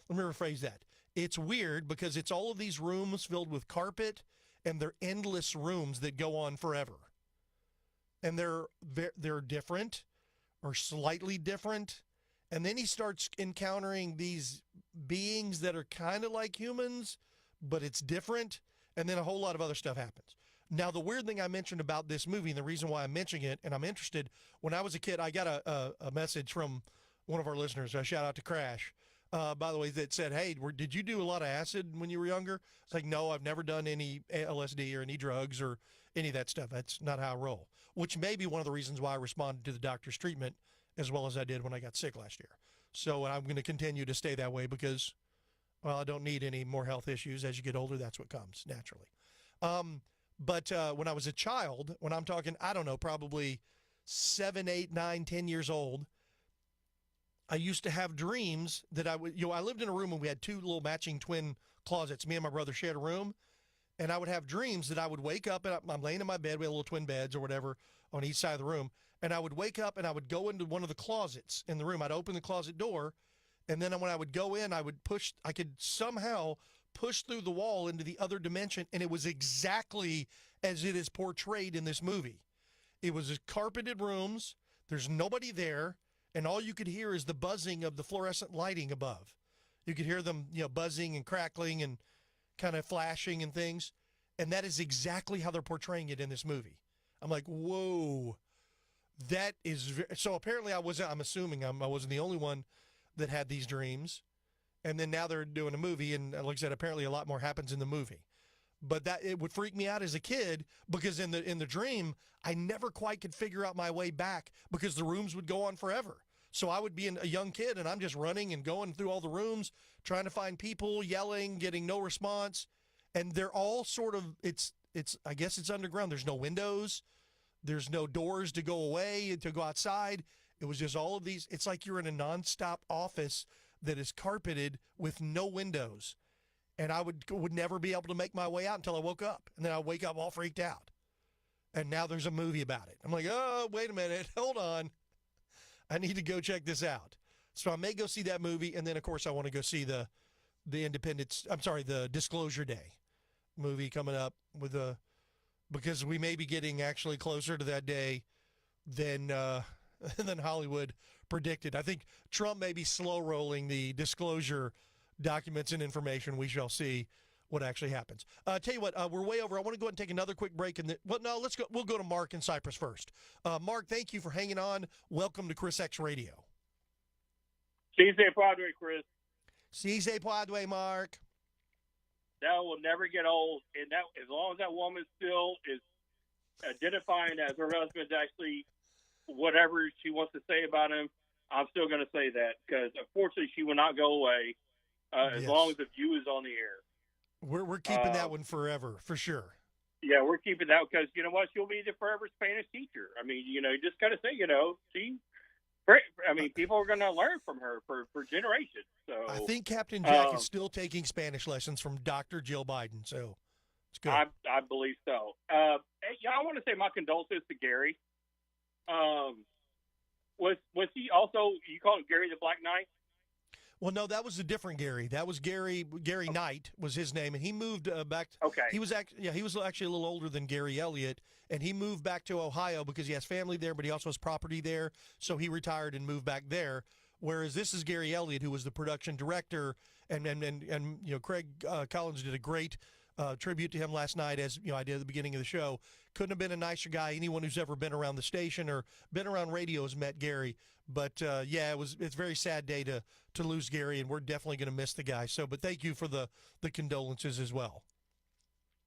me rephrase that. It's weird because it's all of these rooms filled with carpet and they're endless rooms that go on forever. And they're different or slightly different. And then he starts encountering these beings that are kind of like humans, but it's different. And then a whole lot of other stuff happens. Now, the weird thing I mentioned about this movie, and the reason why I'm mentioning it, and I'm interested, when I was a kid, I got a message from one of our listeners, a shout out to Crash, by the way, that said, hey, did you do a lot of acid when you were younger? It's like, no, I've never done any LSD or any drugs or any of that stuff. That's not how I roll, which may be one of the reasons why I responded to the doctor's treatment as well as I did when I got sick last year. So I'm going to continue to stay that way because, well, I don't need any more health issues. As you get older, that's what comes naturally. But when I was a child, when I'm talking, I don't know, probably 7, 8, 9, 10 years old, I used to have dreams that I lived in a room and we had two little matching twin closets. Me and my brother shared a room. And I would have dreams that I would wake up and I'm laying in my bed. We had little twin beds or whatever on each side of the room. And I would wake up and I would go into one of the closets in the room. I'd open the closet door. And then when I would go in, I could somehow push through the wall into the other dimension. And it was exactly as it is portrayed in this movie. It was carpeted rooms. There's nobody there. And all you could hear is the buzzing of the fluorescent lighting above. You could hear them, buzzing and crackling and kind of flashing and things. And that is exactly how they're portraying it in this movie. I'm like, whoa, that is so apparently I'm assuming I wasn't the only one that had these dreams. And then now they're doing a movie. And like I said, apparently a lot more happens in the movie. But it would freak me out as a kid because in the dream, I never quite could figure out my way back because the rooms would go on forever. So I would be a young kid and I'm just running and going through all the rooms, trying to find people, yelling, getting no response. And they're all sort of, I guess it's underground. There's no windows. There's no doors to go away, to go outside. It was just all of these. It's like you're in a nonstop office that is carpeted with no windows. And I would never be able to make my way out until I woke up. And then I'd wake up all freaked out. And now there's a movie about it. I'm like, oh, wait a minute. Hold on. I need to go check this out. So I may go see that movie. And then, of course, I want to go see the Disclosure Day movie coming up because we may be getting actually closer to that day than Hollywood predicted. I think Trump may be slow rolling the disclosure documents and information. We shall see what actually happens. Tell you what, we're way over. I want to go ahead and take another quick break. Let's go. We'll go to Mark in Cyprus first. Mark, thank you for hanging on. Welcome to ChrisX Radio. Si se puede, Chris. Si se puede, Mark. That will never get old, and that as long as that woman still is identifying as her husband's actually whatever she wants to say about him, I'm still going to say that because unfortunately she will not go away as long as the view is on the air. We're keeping that one forever, for sure. Yeah, we're keeping that because, you know what, she'll be the forever Spanish teacher. I mean, you just got to say, people are going to learn from her for generations. So I think Captain Jack is still taking Spanish lessons from Dr. Jill Biden, so it's good. I believe so. I want to say my condolences to Gary. Was he also, you call him Gary the Black Knight? Well, no, that was a different Gary. That was Gary Knight was his name, and he moved back. Okay. He was actually a little older than Gary Elliott, and he moved back to Ohio because he has family there, but he also has property there, so he retired and moved back there. Whereas this is Gary Elliott, who was the production director, and Craig Collins did a great tribute to him last night, as I did at the beginning of the show. Couldn't have been a nicer guy. Anyone who's ever been around the station or been around radio has met Gary. But it's a very sad day to lose Gary, and we're definitely going to miss the guy. So, but thank you for the condolences as well.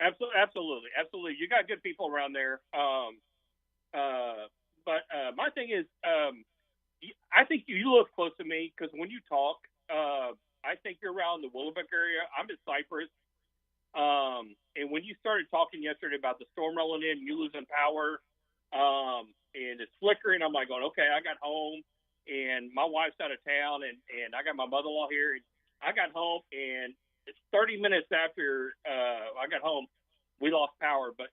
Absolutely. You got good people around there. But my thing is, I think you look close to me because when you talk, I think you're around the Willowbrook area. I'm in Cypress. And when you started talking yesterday about the storm rolling in, you losing power, and it's flickering, I'm like going, okay, I got home and my wife's out of town and I got my mother-in-law here. And I got home and it's 30 minutes after I got home, we lost power. But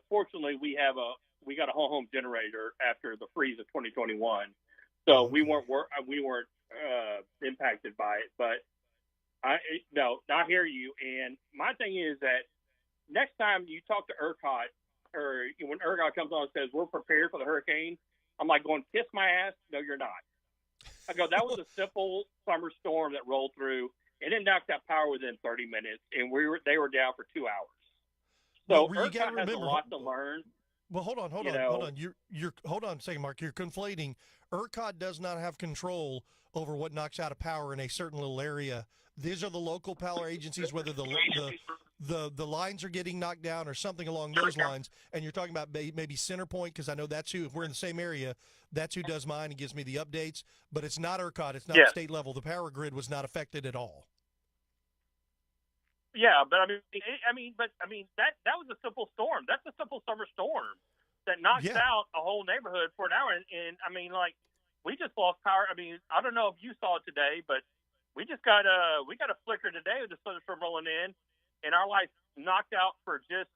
fortunately, we got a whole home generator after the freeze of 2021, so we weren't impacted by it. But I hear you. And my thing is that next time you talk to ERCOT, or when ERCOT comes on and says we're prepared for the hurricane, I'm like going, kiss my ass. No, you're not. I go, that was a simple summer storm that rolled through, and it knocked out power within 30 minutes, and they were down for 2 hours. So well, ERCOT has a lot to learn. Well, hold on. You're hold on a second, Mark. You're conflating. ERCOT does not have control over what knocks out a power in a certain little area. These are the local power agencies, whether the lines are getting knocked down or something along those lines. And you're talking about maybe Centerpoint, because I know that's who, if we're in the same area, that's who does mine and gives me the updates. But it's not ERCOT. It's not state level. The power grid was not affected at all. Yeah, but I mean, that was a simple storm. That's a simple summer storm that knocks out a whole neighborhood for an hour. And I mean, like, we just lost power. I mean, I don't know if you saw it today, but we just got a flicker today with the thunderstorm rolling in, and our lights knocked out for just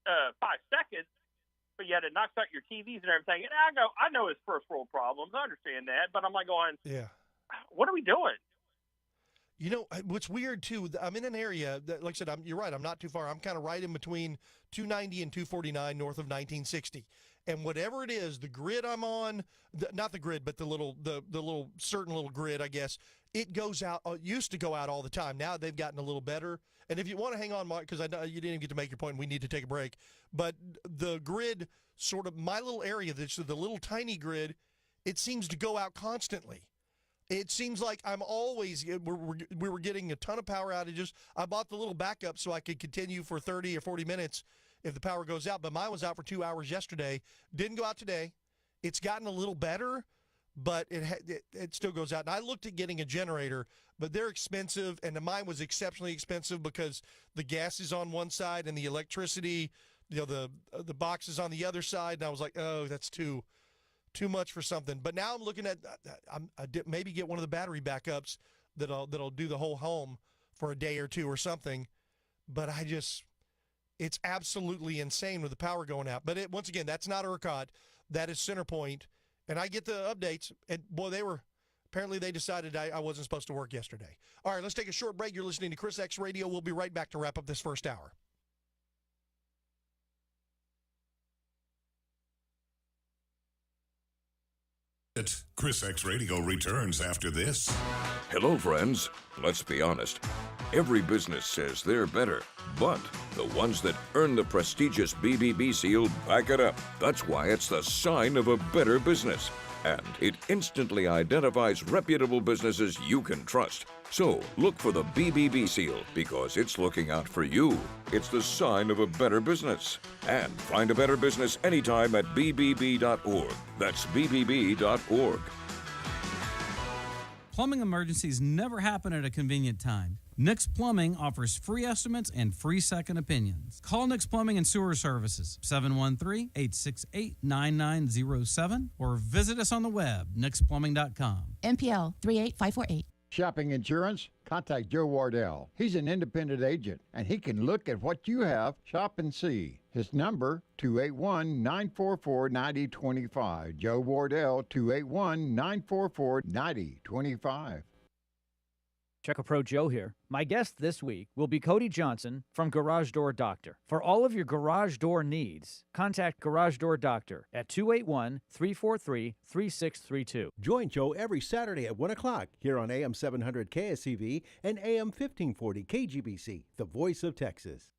5 seconds. But yet it knocks out your TVs and everything. And I know it's first world problems. I understand that, but I'm like going, what are we doing? You know, what's weird, too, I'm in an area that, like I said, you're right, I'm not too far. I'm kind of right in between 290 and 249 north of 1960. And whatever it is, the grid I'm on, not the grid, but the little certain little grid, I guess, it goes out, used to go out all the time. Now they've gotten a little better. And if you want to hang on, Mark, because I know you didn't even get to make your point, we need to take a break. But the grid, sort of my little area, the little tiny grid, it seems to go out constantly. It seems like I'm always we were getting a ton of power outages. I bought the little backup so I could continue for 30 or 40 minutes if the power goes out. But mine was out for 2 hours yesterday. Didn't go out today. It's gotten a little better, but it still goes out. And I looked at getting a generator, but they're expensive, and mine was exceptionally expensive because the gas is on one side and the electricity, the box is on the other side. And I was like, oh, that's too much for something. But now I'm looking at maybe get one of the battery backups that'll do the whole home for a day or two or something. But it's absolutely insane with the power going out. But once again, that's not ERCOT. That is Centerpoint. And I get the updates. And boy, apparently they decided I wasn't supposed to work yesterday. All right, let's take a short break. You're listening to Chris Radio. We'll be right back to wrap up this first hour. Chris Radio returns after this. Hello, friends. Let's be honest. Every business says they're better, but the ones that earn the prestigious BBB seal back it up. That's why it's the sign of a better business. And it instantly identifies reputable businesses you can trust. So look for the BBB seal because it's looking out for you. It's the sign of a better business. And find a better business anytime at bbb.org. That's bbb.org. Plumbing emergencies never happen at a convenient time. Nix Plumbing offers free estimates and free second opinions. Call Nix Plumbing and Sewer Services, 713-868-9907, or visit us on the web, nixplumbing.com. MPL 38548. Shopping insurance? Contact Joe Wardell. He's an independent agent, and he can look at what you have, shop and see. His number, 281-944-9025. Joe Wardell, 281-944-9025. Checo Pro Joe here. My guest this week will be Cody Johnson from Garage Door Doctor. For all of your garage door needs, contact Garage Door Doctor at 281-343-3632. Join Joe every Saturday at 1 o'clock here on AM 700 KSEV and AM 1540 KGBC, the voice of Texas.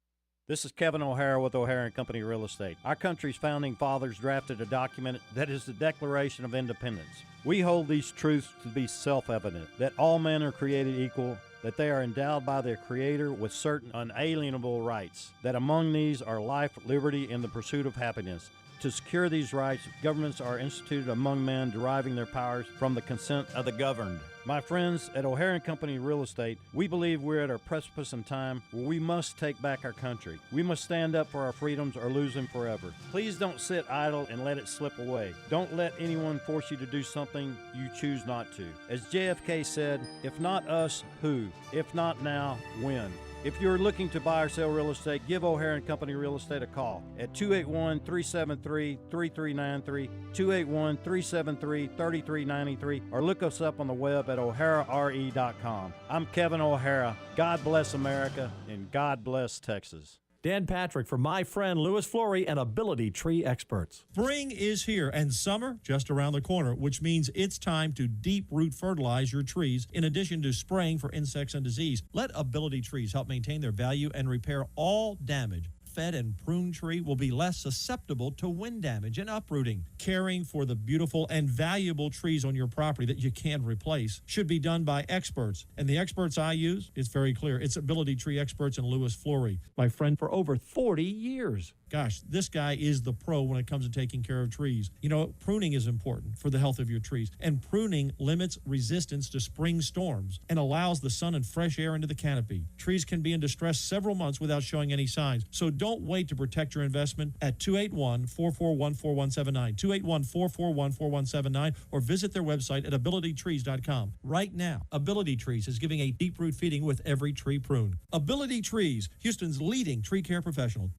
This is Kevin O'Hara with O'Hara & Company Real Estate. Our country's founding fathers drafted a document that is the Declaration of Independence. We hold these truths to be self-evident, that all men are created equal, that they are endowed by their Creator with certain unalienable rights, that among these are life, liberty, and the pursuit of happiness. To secure these rights, governments are instituted among men, deriving their powers from the consent of the governed. My friends at O'Hara & Company Real Estate, we believe we're at a precipice in time where we must take back our country. We must stand up for our freedoms or lose them forever. Please don't sit idle and let it slip away. Don't let anyone force you to do something you choose not to. As JFK said, if not us, who? If not now, when? If you're looking to buy or sell real estate, give O'Hara & Company Real Estate a call at 281-373-3393, 281-373-3393, or look us up on the web at o'harare.com. I'm Kevin O'Hara. God bless America, and God bless Texas. Dan Patrick for my friend Louis Flory and Ability Tree Experts. Spring is here and summer just around the corner, which means it's time to deep root fertilize your trees in addition to spraying for insects and disease. Let Ability Trees help maintain their value and repair all damage. Fed and pruned tree will be less susceptible to wind damage and uprooting. Caring for the beautiful and valuable trees on your property that you can't replace should be done by experts. And the experts I use, it's very clear. It's Ability Tree Experts and Louis Flory, my friend for over 40 years. Gosh, this guy is the pro when it comes to taking care of trees. You know, pruning is important for the health of your trees, and pruning limits resistance to spring storms and allows the sun and fresh air into the canopy. Trees can be in distress several months without showing any signs, so don't wait to protect your investment at 281-441-4179, 281-441-4179, or visit their website at abilitytrees.com. Right now, Ability Trees is giving a deep root feeding with every tree pruned. Ability Trees, Houston's leading tree care professional.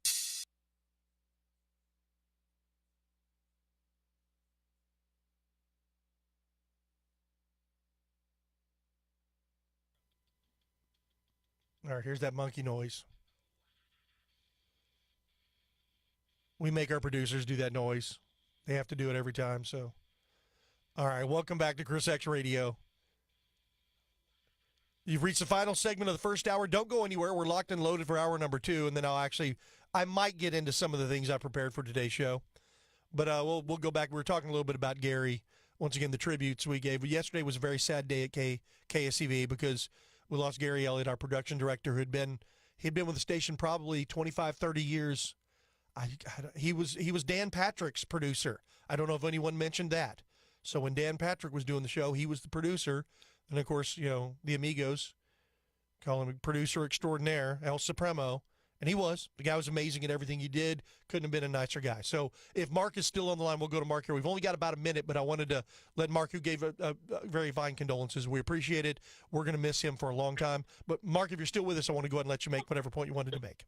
All right, here's that monkey noise. We make our producers do that noise. They have to do it every time, so. All right, welcome back to ChrisX Radio. You've reached the final segment of the first hour. Don't go anywhere. We're locked and loaded for hour number 2, and then I might get into some of the things I prepared for today's show. But we'll go back. We were talking a little bit about Gary. Once again, the tributes we gave. Yesterday was a very sad day at KSEV because we lost Gary Elliott, our production director, he'd been with the station probably 25, 30 years. He was Dan Patrick's producer. I don't know if anyone mentioned that. So when Dan Patrick was doing the show, he was the producer. And, of course, you know, the amigos call him producer extraordinaire, El Supremo. And he was. The guy was amazing at everything he did. Couldn't have been a nicer guy. So if Mark is still on the line, we'll go to Mark here. We've only got about a minute, but I wanted to let Mark, who gave a very fine condolences. We appreciate it. We're going to miss him for a long time. But, Mark, if you're still with us, I want to go ahead and let you make whatever point you wanted to make.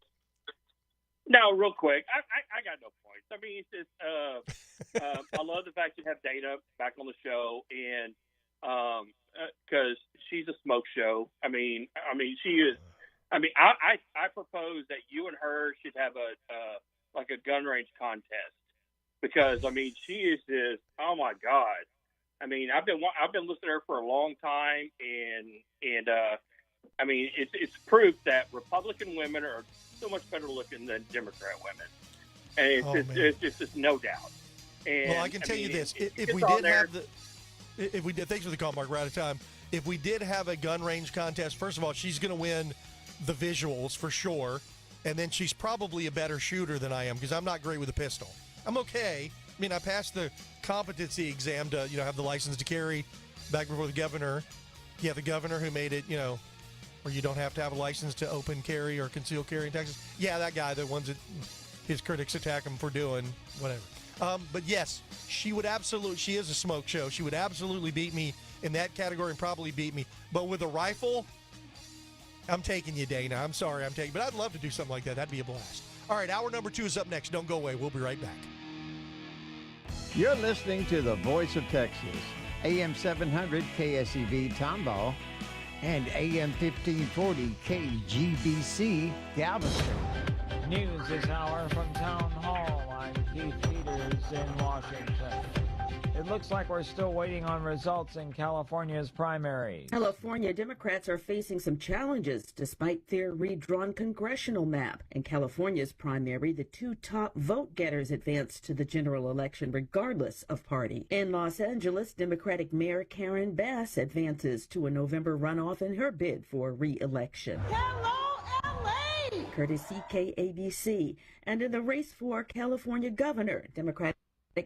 No, real quick. I got no points. I mean, it's just I love the fact you have Dana back on the show, and because she's a smoke show. I mean, she is. I mean, I propose that you and her should have a gun range contest, because I mean, she is just, oh my God. I mean, I've been listening to her for a long time, and I mean, it's proof that Republican women are so much better looking than Democrat women, and it's just no doubt. And, well, I can tell you this: if we did, thanks for the call, Mark. We're out of time. If we did have a gun range contest, first of all, she's going to win the visuals for sure, and then she's probably a better shooter than I am because I'm not great with a pistol. I'm okay. I mean, I passed the competency exam to have the license to carry back before the governor. Yeah, the governor who made it, where you don't have to have a license to open carry or conceal carry in Texas. Yeah, that guy, the ones that his critics attack him for doing, whatever. But yes, she is a smoke show. She would absolutely beat me in that category and probably beat me. But with a rifle, I'm taking you, Dana. I'm sorry but I'd love to do something like that. That'd be a blast. All right, hour number 2 is up next. Don't go away. We'll be right back. You're listening to the Voice of Texas, AM 700 KSEV Tomball and AM 1540 KGBC Galveston. News this hour from Town Hall. I'm Keith Peters in Washington. It looks like we're still waiting on results in California's primaries. California Democrats are facing some challenges despite their redrawn congressional map. In California's primary, the two top vote-getters advanced to the general election regardless of party. In Los Angeles, Democratic Mayor Karen Bass advances to a November runoff in her bid for re-election. Hello, L.A.! Courtesy KABC. And in the race for California governor, Democratic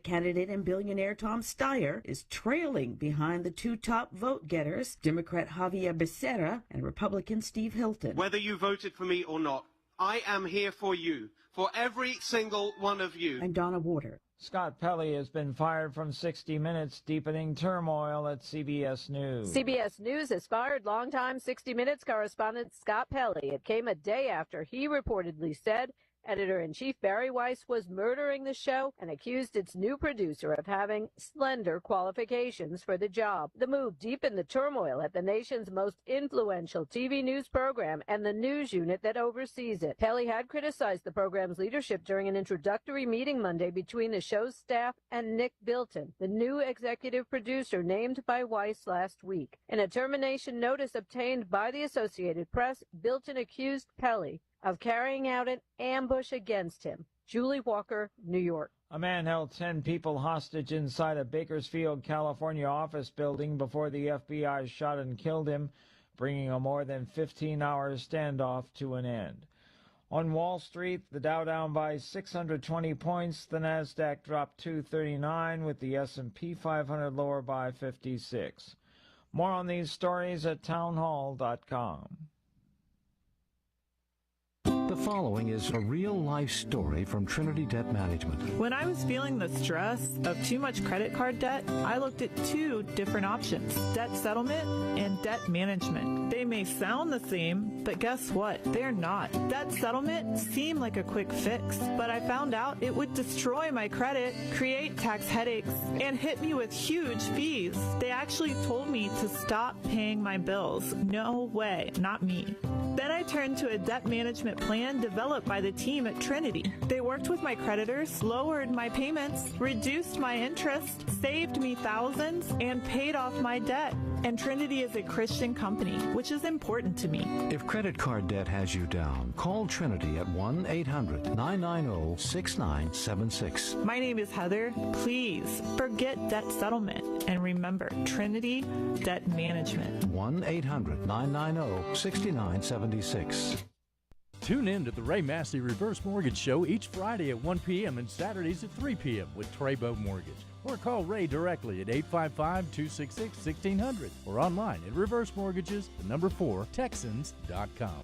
candidate and billionaire Tom Steyer is trailing behind the two top vote-getters, Democrat Javier Becerra and Republican Steve Hilton. Whether you voted for me or not, I am here for you, for every single one of you. And Donna Water. Scott Pelley has been fired from 60 Minutes, deepening turmoil at CBS News. CBS News has fired longtime 60 Minutes correspondent Scott Pelley. It came a day after he reportedly said editor-in-chief Barry Weiss was murdering the show and accused its new producer of having slender qualifications for the job. The move deepened the turmoil at the nation's most influential TV news program and the news unit that oversees it. Pelley had criticized the program's leadership during an introductory meeting Monday between the show's staff and Nick Bilton, the new executive producer named by Weiss last week. In a termination notice obtained by the Associated Press, Bilton accused Pelley of carrying out an ambush against him. Julie Walker, New York. A man held 10 people hostage inside a Bakersfield, California office building before the FBI shot and killed him, bringing a more than 15-hour standoff to an end. On Wall Street, the Dow down by 620 points, the Nasdaq dropped 239, with the S&P 500 lower by 56. More on these stories at townhall.com. The following is a real-life story from Trinity Debt Management. When I was feeling the stress of too much credit card debt, I looked at two different options, debt settlement and debt management. They may sound the same, but guess what? They're not. Debt settlement seemed like a quick fix, but I found out it would destroy my credit, create tax headaches, and hit me with huge fees. They actually told me to stop paying my bills. No way, not me. Then I turned to a debt management plan developed by the team at Trinity. They worked with my creditors, lowered my payments, reduced my interest, saved me thousands, and paid off my debt. And Trinity is a Christian company, which is important to me. If credit card debt has you down, call Trinity at 1-800-990-6976. My name is Heather. Please forget debt settlement and remember Trinity Debt Management. 1-800-990-6976. Tune in to the Ray Massey Reverse Mortgage Show each Friday at 1 p.m. and Saturdays at 3 p.m. with Treybo Mortgage. Or call Ray directly at 855-266-1600 or online at reversemortgages4texans.com.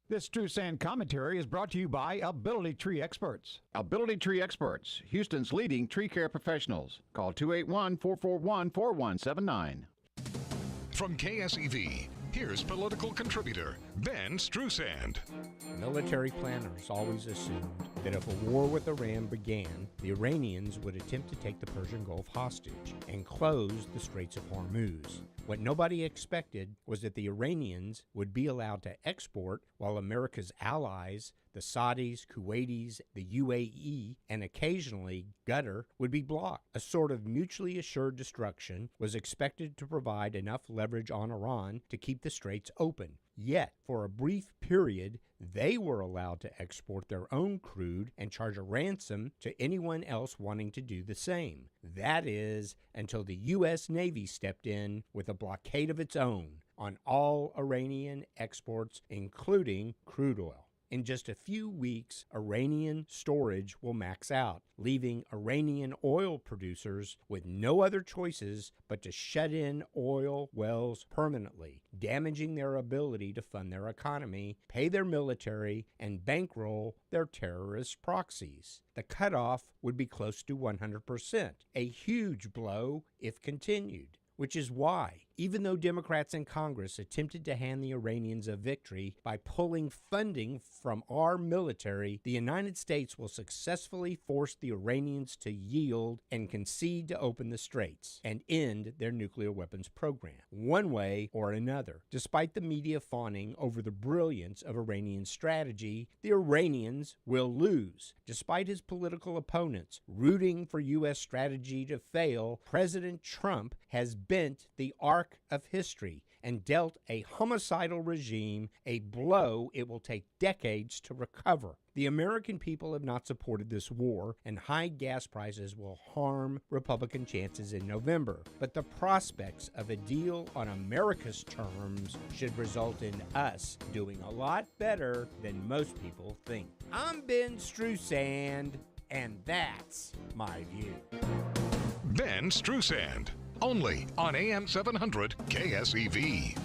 This True Sand commentary is brought to you by Ability Tree Experts. Ability Tree Experts, Houston's leading tree care professionals. Call 281-441-4179. From KSEV, here's political contributor Ben Strusand. Military planners always assumed that if a war with Iran began, the Iranians would attempt to take the Persian Gulf hostage and close the Straits of Hormuz. What nobody expected was that the Iranians would be allowed to export while America's allies, the Saudis, Kuwaitis, the UAE, and occasionally Qatar, would be blocked. A sort of mutually assured destruction was expected to provide enough leverage on Iran to keep the straits open. Yet, for a brief period, they were allowed to export their own crude and charge a ransom to anyone else wanting to do the same. That is, until the U.S. Navy stepped in with a blockade of its own on all Iranian exports, including crude oil. In just a few weeks, Iranian storage will max out, leaving Iranian oil producers with no other choices but to shut in oil wells permanently, damaging their ability to fund their economy, pay their military, and bankroll their terrorist proxies. The cutoff would be close to 100%, a huge blow if continued. Which is why Even though Democrats in Congress attempted to hand the Iranians a victory by pulling funding from our military, the United States will successfully force the Iranians to yield and concede to open the straits and end their nuclear weapons program, one way or another. Despite the media fawning over the brilliance of Iranian strategy, the Iranians will lose. Despite his political opponents rooting for U.S. strategy to fail, President Trump has bent the arc of history and dealt a homicidal regime a blow it will take decades to recover. The American people have not supported this war, and high gas prices will harm Republican chances in November. But the prospects of a deal on America's terms should result in us doing a lot better than most people think. I'm Ben Strusand, and that's my view. Ben Strusand, only on AM 700 KSEV.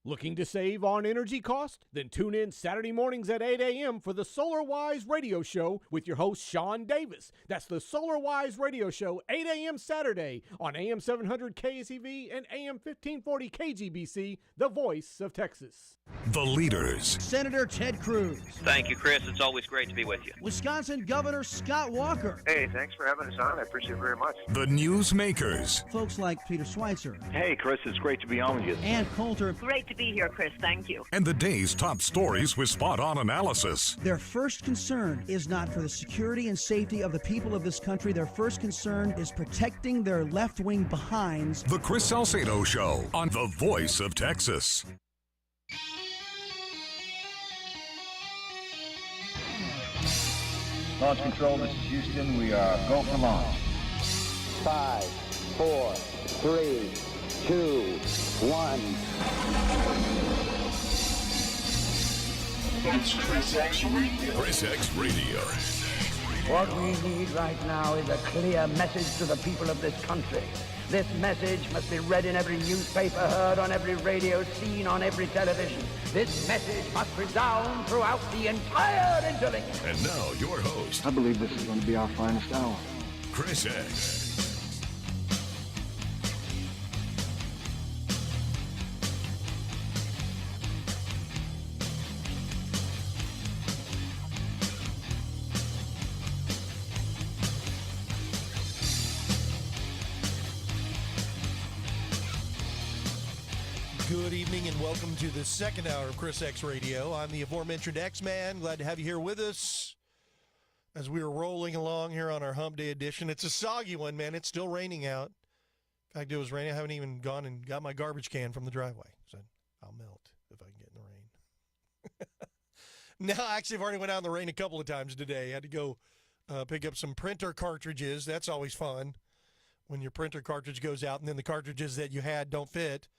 Looking to save on energy cost? Then tune in Saturday mornings at 8 a.m. for the SolarWise Radio Show with your host, Sean Davis. That's the SolarWise Radio Show, 8 a.m. Saturday on AM 700 KSEV and AM 1540 KGBC, the voice of Texas. The leaders. Senator Ted Cruz. Thank you, Chris. It's always great to be with you. Wisconsin Governor Scott Walker. Hey, thanks for having us on. I appreciate it very much. The newsmakers. Folks like Peter Schweitzer. Hey, Chris, it's great to be on with you. Ann Coulter. Great to be here, Chris. Thank you. And the day's top stories with spot-on analysis. Their first concern is not for the security and safety of the people of this country. Their first concern is protecting their left-wing behinds. The Chris Salcedo Show on the Voice of Texas. Launch control, this is Houston. We are go for launch. 5, 4, 3, 2, 1. It's ChrisXradio. ChrisXradio. What we need right now is a clear message to the people of this country. This message must be read in every newspaper, heard on every radio, seen on every television. This message must resound throughout the entire interlink. And now, your host. I believe this is going to be our finest hour. Chris X. Good evening and welcome to the second hour of Chris X Radio. I'm the aforementioned X-Man. Glad to have you here with us as we are rolling along here on our Hump Day edition. It's a soggy one, man. It's still raining out. In fact, it was raining. I haven't even gone and got my garbage can from the driveway. So I'll melt if I can get in the rain. No, actually, I've already went out in the rain a couple of times today. I had to go pick up some printer cartridges. That's always fun when your printer cartridge goes out and then the cartridges that you had don't fit.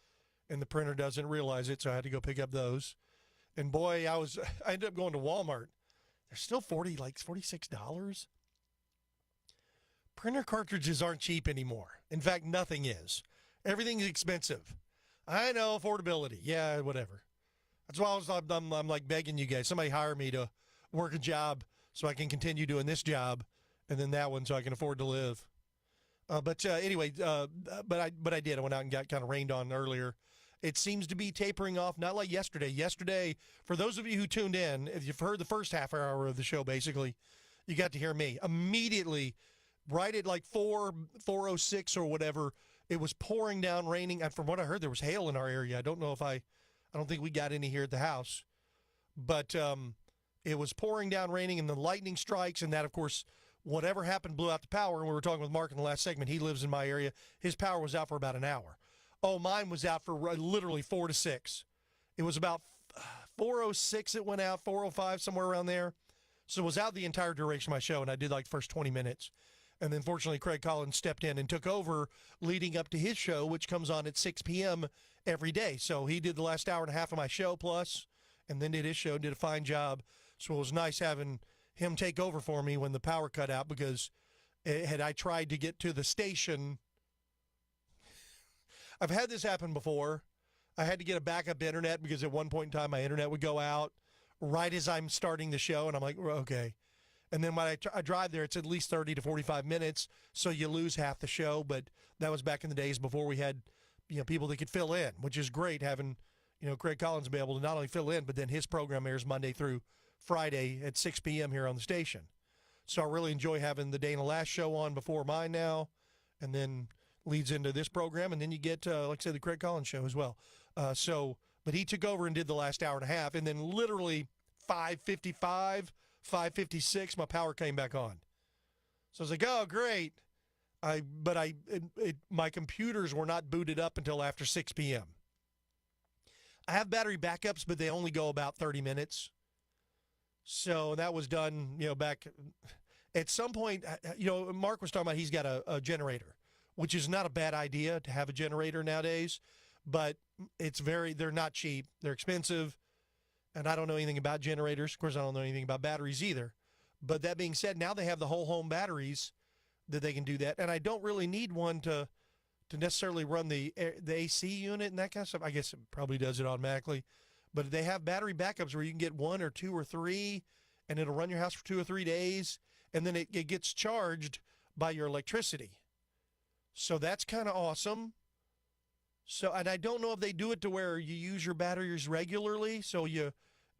And the printer doesn't realize it, so I had to go pick up those. And boy, I ended up going to Walmart. They're still $46. Printer cartridges aren't cheap anymore. In fact, nothing is. Everything's expensive. I know, affordability. Yeah, whatever. That's why I'm like begging you guys. Somebody hire me to work a job so I can continue doing this job and then that one so I can afford to live. But anyway, but I did. I went out and got kind of rained on earlier. It seems to be tapering off, not like yesterday. Yesterday, for those of you who tuned in, if you've heard the first half hour of the show, basically, you got to hear me. Immediately, right at like 4:06 or whatever, it was pouring down, raining. And from what I heard, there was hail in our area. I don't think we got any here at the house. But it was pouring down, raining, and the lightning strikes, and that, of course, whatever happened blew out the power. And we were talking with Mark in the last segment. He lives in my area. His power was out for about an hour. Oh, mine was out for literally 4 to 6. It was about 4:06 it went out, 4:05, somewhere around there. So it was out the entire duration of my show, and I did like the first 20 minutes. And then fortunately, Craig Collins stepped in and took over leading up to his show, which comes on at 6 p.m. every day. So he did the last hour and a half of my show plus, and then did his show and did a fine job. So it was nice having him take over for me when the power cut out, because had I tried to get to the station, I've had this happen before. I had to get a backup internet because at one point in time my internet would go out right as I'm starting the show, and I'm like, okay. And then when I drive there, it's at least 30 to 45 minutes, so you lose half the show. But that was back in the days before we had, people that could fill in, which is great having, Craig Collins be able to not only fill in, but then his program airs Monday through Friday at 6 p.m. here on the station. So I really enjoy having the Dana Lash show on before mine now, and then leads into this program, and then you get, like I said, the Craig Collins show as well. But he took over and did the last hour and a half, and then literally 5:55, 5:56, my power came back on. So I was like, oh, great. My computers were not booted up until after 6 p.m. I have battery backups, but they only go about 30 minutes. So that was done, back at some point. Mark was talking about he's got a generator, which is not a bad idea to have a generator nowadays, but they're not cheap. They're expensive, and I don't know anything about generators. Of course, I don't know anything about batteries either. But that being said, now they have the whole home batteries that they can do that, and I don't really need one to necessarily run the AC unit and that kind of stuff. I guess it probably does it automatically. But they have battery backups where you can get 1 or 2 or 3, and it'll run your house for 2 or 3 days, and then it gets charged by your electricity. So that's kind of awesome. So, and I don't know if they do it to where you use your batteries regularly. So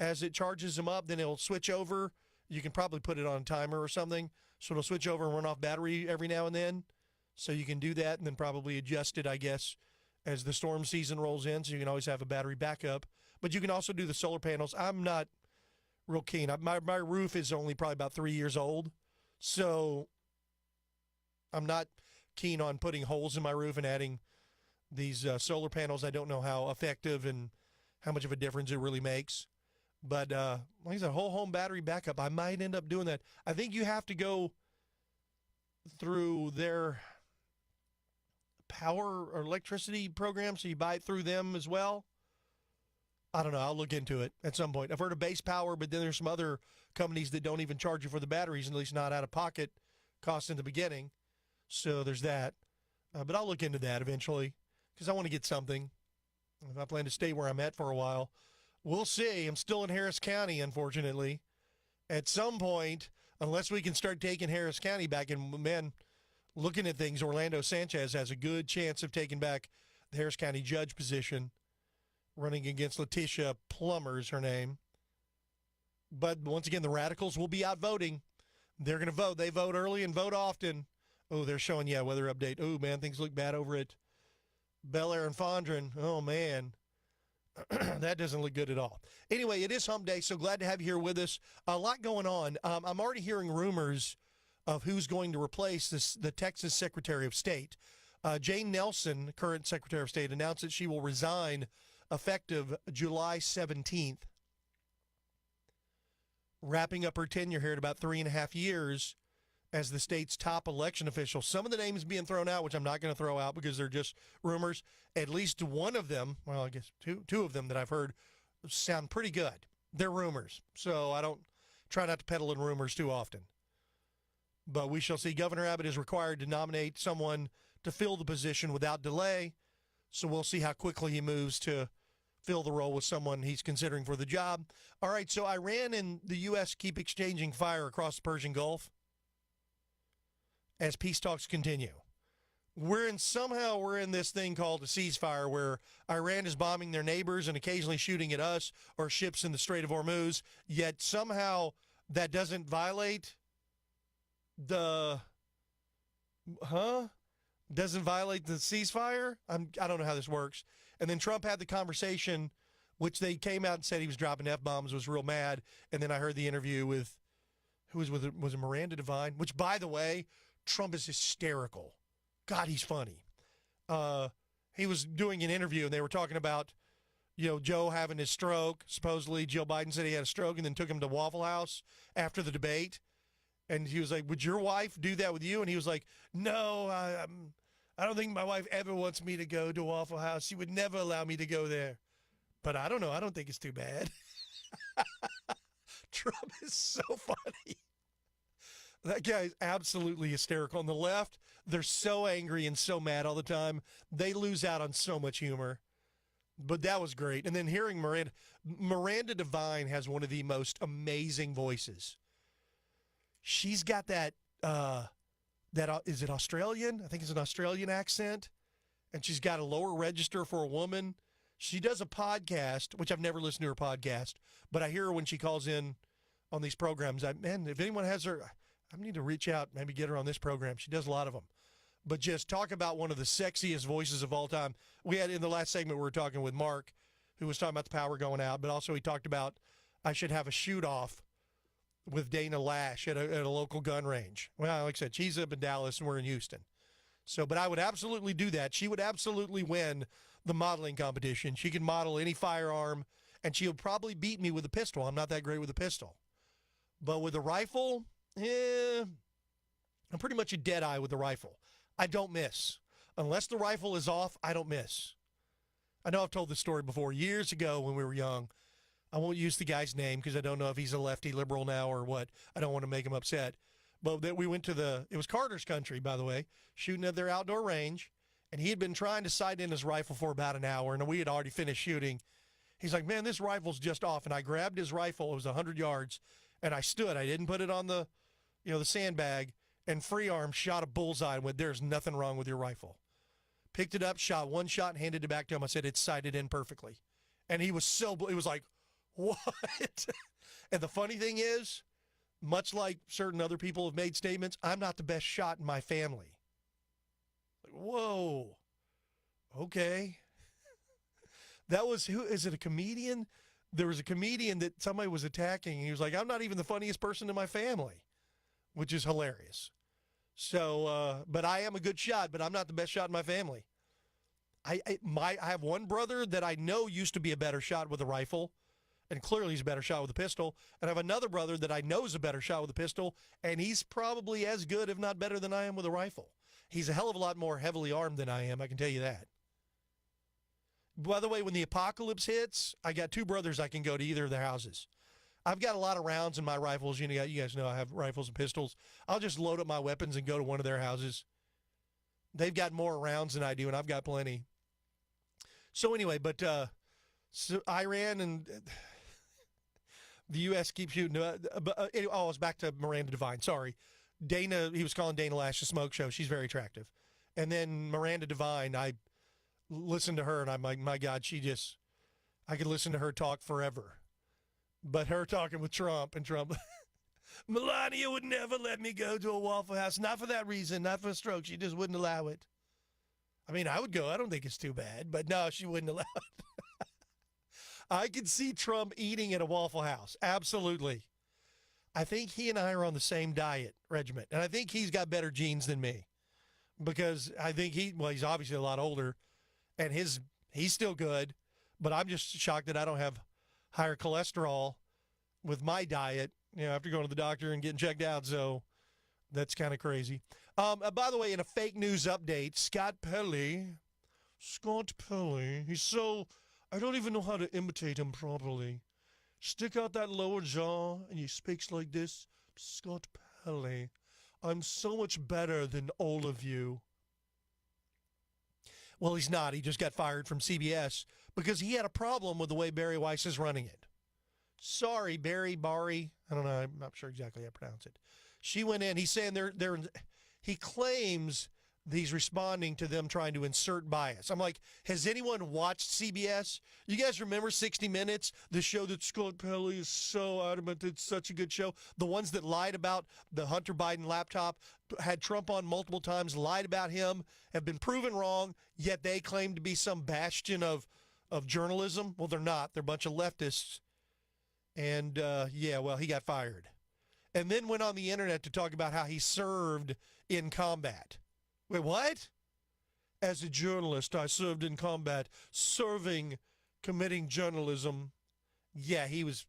as it charges them up, then it'll switch over. You can probably put it on a timer or something. So it'll switch over and run off battery every now and then. So you can do that and then probably adjust it, I guess, as the storm season rolls in. So you can always have a battery backup. But you can also do the solar panels. I'm not real keen. My roof is only probably about 3 years old. So I'm not keen on putting holes in my roof and adding these solar panels. I don't know how effective and how much of a difference it really makes. But like I said, whole home battery backup, I might end up doing that. I think you have to go through their power or electricity program, so you buy it through them as well. I don't know. I'll look into it at some point. I've heard of Base Power, but then there's some other companies that don't even charge you for the batteries, at least not out of pocket cost in the beginning. So there's that. But I'll look into that eventually because I want to get something. If I plan to stay where I'm at for a while, we'll see. I'm still in Harris County, unfortunately. At some point, unless we can start taking Harris County back, and man, looking at things, Orlando Sanchez has a good chance of taking back the Harris County judge position, running against Letitia Plummer's her name. But once again, the radicals will be out voting. They're going to vote. They vote early and vote often. Oh, they're showing, weather update. Oh, man, things look bad over at Bel Air and Fondren. Oh, man. That doesn't look good at all. Anyway, it is hump day, so glad to have you here with us. A lot going on. I'm already hearing rumors of who's going to replace the Texas Secretary of State. Jane Nelson, current Secretary of State, announced that she will resign effective July 17th. Wrapping up her tenure here at about 3.5 years as the state's top election official. Some of the names being thrown out, which I'm not going to throw out because they're just rumors. At least one of them, well, I guess two of them that I've heard sound pretty good. They're rumors, so I don't try not to peddle in rumors too often. But we shall see. Governor Abbott is required to nominate someone to fill the position without delay, so we'll see how quickly he moves to fill the role with someone he's considering for the job. All right, so Iran and the U.S. keep exchanging fire across the Persian Gulf as peace talks continue. We're in this thing called a ceasefire where Iran is bombing their neighbors and occasionally shooting at us or ships in the Strait of Hormuz, yet somehow that doesn't violate the ceasefire? I don't know how this works. And then Trump had the conversation, which they came out and said he was dropping F-bombs, was real mad. And then I heard the interview with, was it Miranda Devine? Which, by the way, Trump is hysterical. God, he's funny. He was doing an interview, and they were talking about, Joe having his stroke. Supposedly, Joe Biden said he had a stroke and then took him to Waffle House after the debate. And he was like, would your wife do that with you? And he was like, no, I don't think my wife ever wants me to go to Waffle House. She would never allow me to go there. But I don't know. I don't think it's too bad. Trump is so funny. That guy is absolutely hysterical. On the left, they're so angry and so mad all the time. They lose out on so much humor. But that was great. And then hearing Miranda Devine has one of the most amazing voices. she's got that is it Australian? I think it's an Australian accent, and she's got a lower register for a woman. She does a podcast, which I've never listened to her podcast, but I hear her when she calls in on these programs. Man, if anyone has her, I need to reach out, maybe get her on this program. She does a lot of them. But just talk about one of the sexiest voices of all time. We had in the last segment, we were talking with Mark, who was talking about the power going out, but also he talked about I should have a shoot-off with Dana Lash at a local gun range. Well, like I said, she's up in Dallas and we're in Houston. So, but I would absolutely do that. She would absolutely win the modeling competition. She can model any firearm, and she'll probably beat me with a pistol. I'm not that great with a pistol. But with a rifle, I'm pretty much a dead eye with the rifle. I don't miss. Unless the rifle is off, I don't miss. I know I've told this story before. Years ago when we were young, I won't use the guy's name because I don't know if he's a lefty liberal now or what. I don't want to make him upset. But that we went to it was Carter's country, by the way, shooting at their outdoor range. And he had been trying to sight in his rifle for about an hour, and we had already finished shooting. He's like, man, this rifle's just off. And I grabbed his rifle. It was 100 yards. And I stood. I didn't put it on the sandbag. And free arm shot a bullseye and went, there's nothing wrong with your rifle. Picked it up, shot one shot, and handed it back to him. I said, it's sighted in perfectly. And he was it was like, what? And the funny thing is, much like certain other people have made statements, I'm not the best shot in my family. Like, whoa. Okay. That was, is it a comedian? There was a comedian that somebody was attacking. And he was like, I'm not even the funniest person in my family, which is hilarious. So, but I am a good shot, but I'm not the best shot in my family. I have one brother that I know used to be a better shot with a rifle, and clearly he's a better shot with a pistol. And I have another brother that I know is a better shot with a pistol, and he's probably as good, if not better, than I am with a rifle. He's a hell of a lot more heavily armed than I am, I can tell you that. By the way, when the apocalypse hits, I got two brothers I can go to either of their houses. I've got a lot of rounds in my rifles. You guys know I have rifles and pistols. I'll just load up my weapons and go to one of their houses. They've got more rounds than I do, and I've got plenty. So anyway, but so Iran and the U.S. keep shooting. It's back to Miranda Devine. Sorry. He was calling Dana Lash a smoke show. She's very attractive. And then Miranda Devine, I listened to her, and I'm like, my God, I could listen to her talk forever. But her talking with Trump, Melania would never let me go to a Waffle House. Not for that reason, not for a stroke. She just wouldn't allow it. I mean, I would go. I don't think it's too bad. But no, she wouldn't allow it. I could see Trump eating at a Waffle House. Absolutely. I think he and I are on the same diet regimen. And I think he's got better genes than me. Because I think he's obviously a lot older. And he's still good. But I'm just shocked that I don't have higher cholesterol with my diet, after going to the doctor and getting checked out. So that's kind of crazy. By the way, in a fake news update, Scott Pelley, he's so, I don't even know how to imitate him properly. Stick out that lower jaw and he speaks like this. Scott Pelley, I'm so much better than all of you. Well, he's not. He just got fired from CBS because he had a problem with the way Barry Weiss is running it. Sorry, Barry. I don't know. I'm not sure exactly how to pronounce it. She went in. He's saying he claims he's responding to them trying to insert bias. I'm like, has anyone watched CBS? You guys remember 60 Minutes, the show that Scott Pelley is so adamant it's such a good show? The ones that lied about the Hunter Biden laptop, had Trump on multiple times, lied about him, have been proven wrong, yet they claim to be some bastion of journalism. Well, they're not. They're a bunch of leftists. And, he got fired. And then went on the internet to talk about how he served in combat. Wait, what? As a journalist, I served in combat, committing journalism. Yeah, he's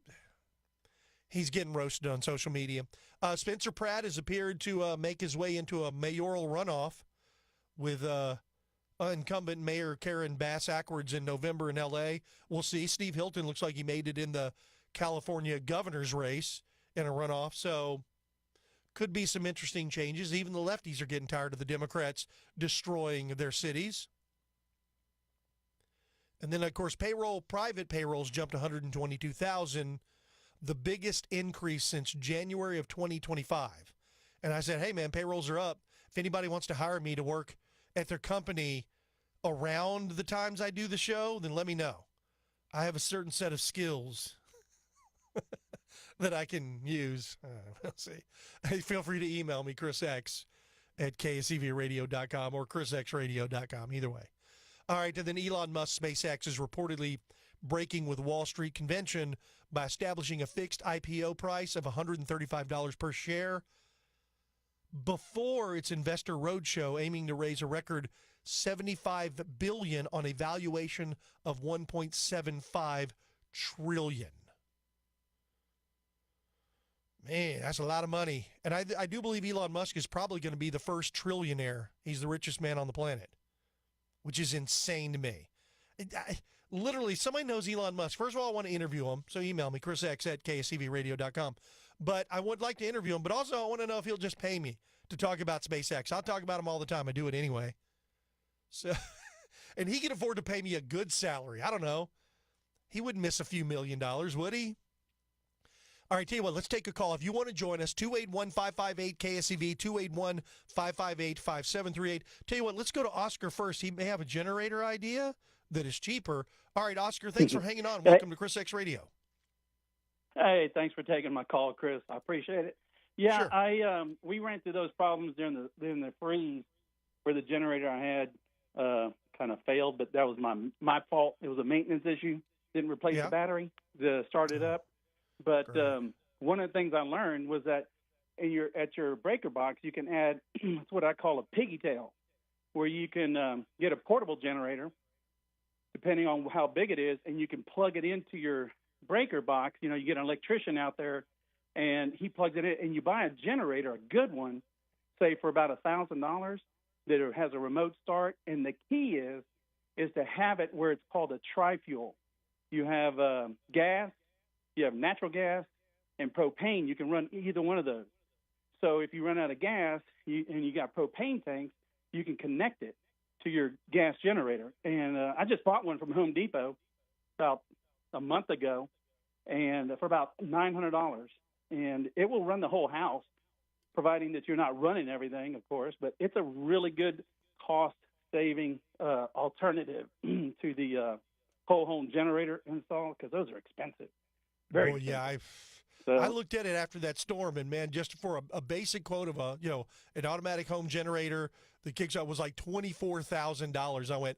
getting roasted on social media. Spencer Pratt has appeared to make his way into a mayoral runoff with incumbent Mayor Karen Bass Ackwards in November in L.A. We'll see. Steve Hilton looks like he made it in the California governor's race in a runoff, so could be some interesting changes. Even the lefties are getting tired of the Democrats destroying their cities. And then, of course, private payrolls jumped 122,000. the biggest increase since January of 2025. And I said, hey, man, payrolls are up. If anybody wants to hire me to work at their company around the times I do the show, then let me know. I have a certain set of skills that I can use. We'll see. Hey, feel free to email me, ChrisX at KSEVradio.com or ChrisXradio.com, either way. All right, and then Elon Musk SpaceX is reportedly breaking with Wall Street convention by establishing a fixed IPO price of $135 per share before its investor roadshow, aiming to raise a record $75 billion on a valuation of $1.75 trillion. Man, that's a lot of money. And I do believe Elon Musk is probably going to be the first trillionaire. He's the richest man on the planet, which is insane to me. Literally, somebody knows Elon Musk. First of all, I want to interview him, so email me, ChrisX at KSEVradio.com. But I would like to interview him, but also I want to know if he'll just pay me to talk about SpaceX. I'll talk about him all the time. I do it anyway. So, and he can afford to pay me a good salary. I don't know. He wouldn't miss a few $1 million, would he? All right, tell you what, let's take a call. If you want to join us, 281-558-KSEV, 281-558-5738. Tell you what, let's go to Oscar first. He may have a generator idea that is cheaper. All right, Oscar, thanks for hanging on. Welcome to ChrisX Radio. Hey, thanks for taking my call, Chris. I appreciate it. Yeah, sure. We ran through those problems during the freeze where the generator I had kind of failed, but that was my fault. It was a maintenance issue. Didn't replace the battery to start it up. But one of the things I learned was that at your breaker box, you can add it's what I call a piggy tail, where you can get a portable generator, depending on how big it is, and you can plug it into your breaker box. You know, you get an electrician out there, and he plugs it in, and you buy a generator, a good one, say for about $1,000, that has a remote start. And the key is to have it where it's called a tri-fuel. You have gas. You have natural gas and propane. You can run either one of those. So if you run out of gas and you got propane tanks, you can connect it to your gas generator. And I just bought one from Home Depot about a month ago, and for about $900. And it will run the whole house, providing that you're not running everything, of course. But it's a really good cost-saving alternative to the whole home generator install, because those are expensive. Very expensive. I looked at it after that storm, and man, just for a basic quote of an automatic home generator that kicks out was like $24,000. I went,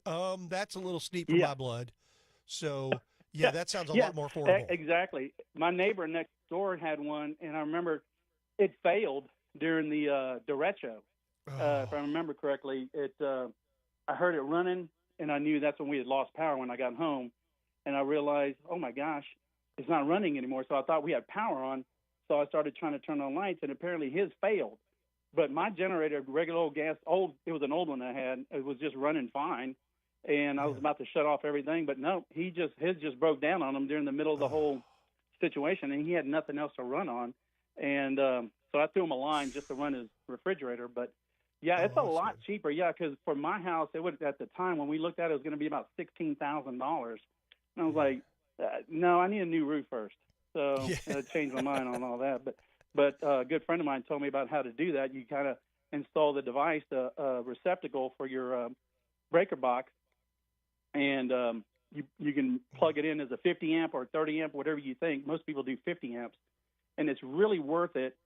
that's a little steep for my blood. So that sounds a lot more affordable. Exactly. My neighbor next door had one, and I remember it failed during the derecho. If I remember correctly, I heard it running, and I knew that's when we had lost power when I got home, and I realized, oh my gosh, it's not running anymore. So I thought we had power on. So I started trying to turn on lights, and apparently his failed. But my generator, regular old gas, it was an old one I had. It was just running fine, and I was about to shut off everything. But no, his just broke down on him during the middle of the whole situation, and he had nothing else to run on. And so I threw him a line just to run his refrigerator. But yeah, it's a lot cheaper. Yeah, because for my house, it would at the time when we looked at it, it was going to be about $16,000. And I was like, no, I need a new roof first. So I changed my mind on all that. But a good friend of mine told me about how to do that. You kind of install the device, a receptacle for your breaker box, and you can plug it in as a 50 amp or 30 amp, whatever you think. Most people do 50 amps, and it's really worth it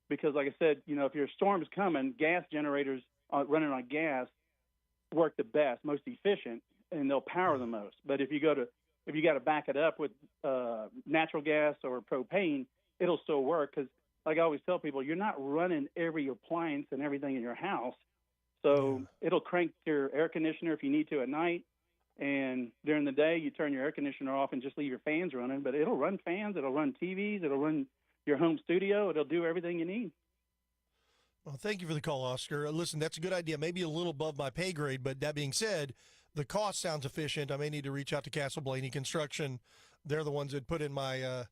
because, like I said, if your storm's coming, gas generators running on gas work the best, most efficient, and they'll power the most. But if you got to back it up with natural gas or propane, it'll still work because, like I always tell people, you're not running every appliance and everything in your house. So it'll crank your air conditioner if you need to at night. And during the day, you turn your air conditioner off and just leave your fans running. But it'll run fans. It'll run TVs. It'll run your home studio. It'll do everything you need. Well, thank you for the call, Oscar. Listen, that's a good idea. Maybe a little above my pay grade. But that being said, the cost sounds efficient. I may need to reach out to Castle Blaney Construction. They're the ones that put in my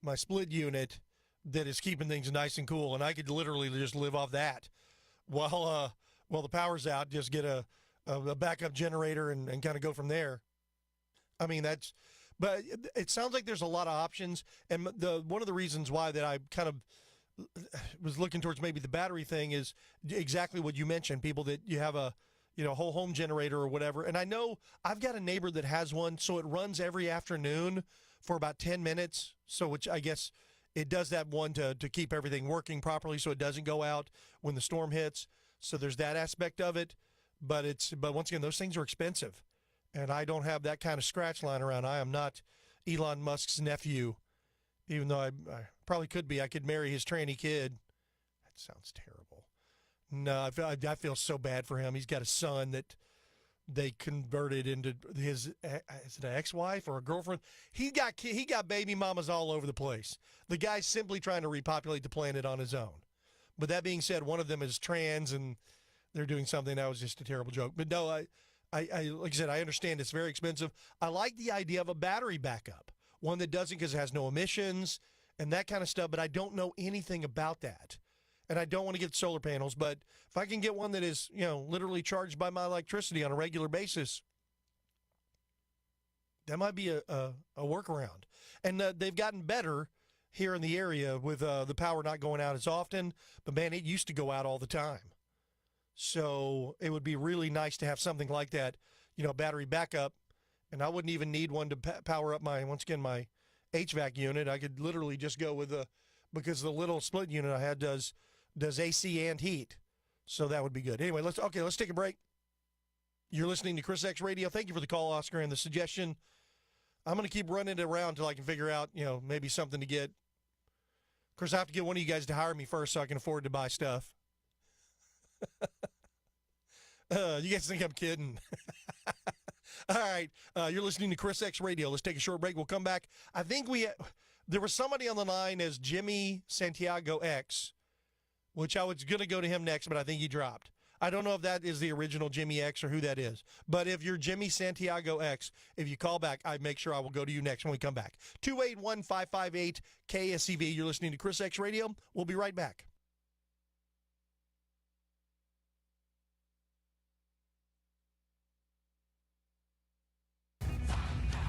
my split unit that is keeping things nice and cool, and I could literally just live off that while the power's out. Just get a backup generator and kind of go from there. I mean, But it sounds like there's a lot of options, and one of the reasons why that I kind of was looking towards maybe the battery thing is exactly what you mentioned. People that you have a whole home generator or whatever, and I know I've got a neighbor that has one, so it runs every afternoon for about 10 minutes. So which I guess it does that one to keep everything working properly, so it doesn't go out when the storm hits. So there's that aspect of it, but once again, those things are expensive. And I don't have that kind of scratch lying around. I am not Elon Musk's nephew, even though I probably could be. I could marry his tranny kid. That sounds terrible. No, I feel so bad for him. He's got a son that they converted into his, is it an ex-wife or a girlfriend? He got baby mamas all over the place. The guy's simply trying to repopulate the planet on his own. But that being said, one of them is trans, and they're doing something that was just a terrible joke. But no, I like I said, I understand it's very expensive. I like the idea of a battery backup, one that doesn't because it has no emissions and that kind of stuff, but I don't know anything about that. And I don't want to get solar panels, but if I can get one that is, literally charged by my electricity on a regular basis, that might be a workaround. And they've gotten better here in the area with the power not going out as often, but man, it used to go out all the time. So it would be really nice to have something like that, battery backup. And I wouldn't even need one to power up my HVAC unit. I could literally just go with because the little split unit I had does AC and heat. So that would be good. Anyway, let's take a break. You're listening to Chris X Radio. Thank you for the call, Oscar, and the suggestion. I'm going to keep running it around until I can figure out, maybe something to get. Of course, I have to get one of you guys to hire me first so I can afford to buy stuff. You guys think I'm kidding? All right. You're listening to Chris X Radio. Let's take a short break. We'll come back. I think there was somebody on the line as Jimmy Santiago X, which I was going to go to him next, but I think he dropped. I don't know if that is the original Jimmy X or who that is. But if you're Jimmy Santiago X, if you call back, I make sure I will go to you next when we come back. 281-558 KSEV. You're listening to Chris X Radio. We'll be right back.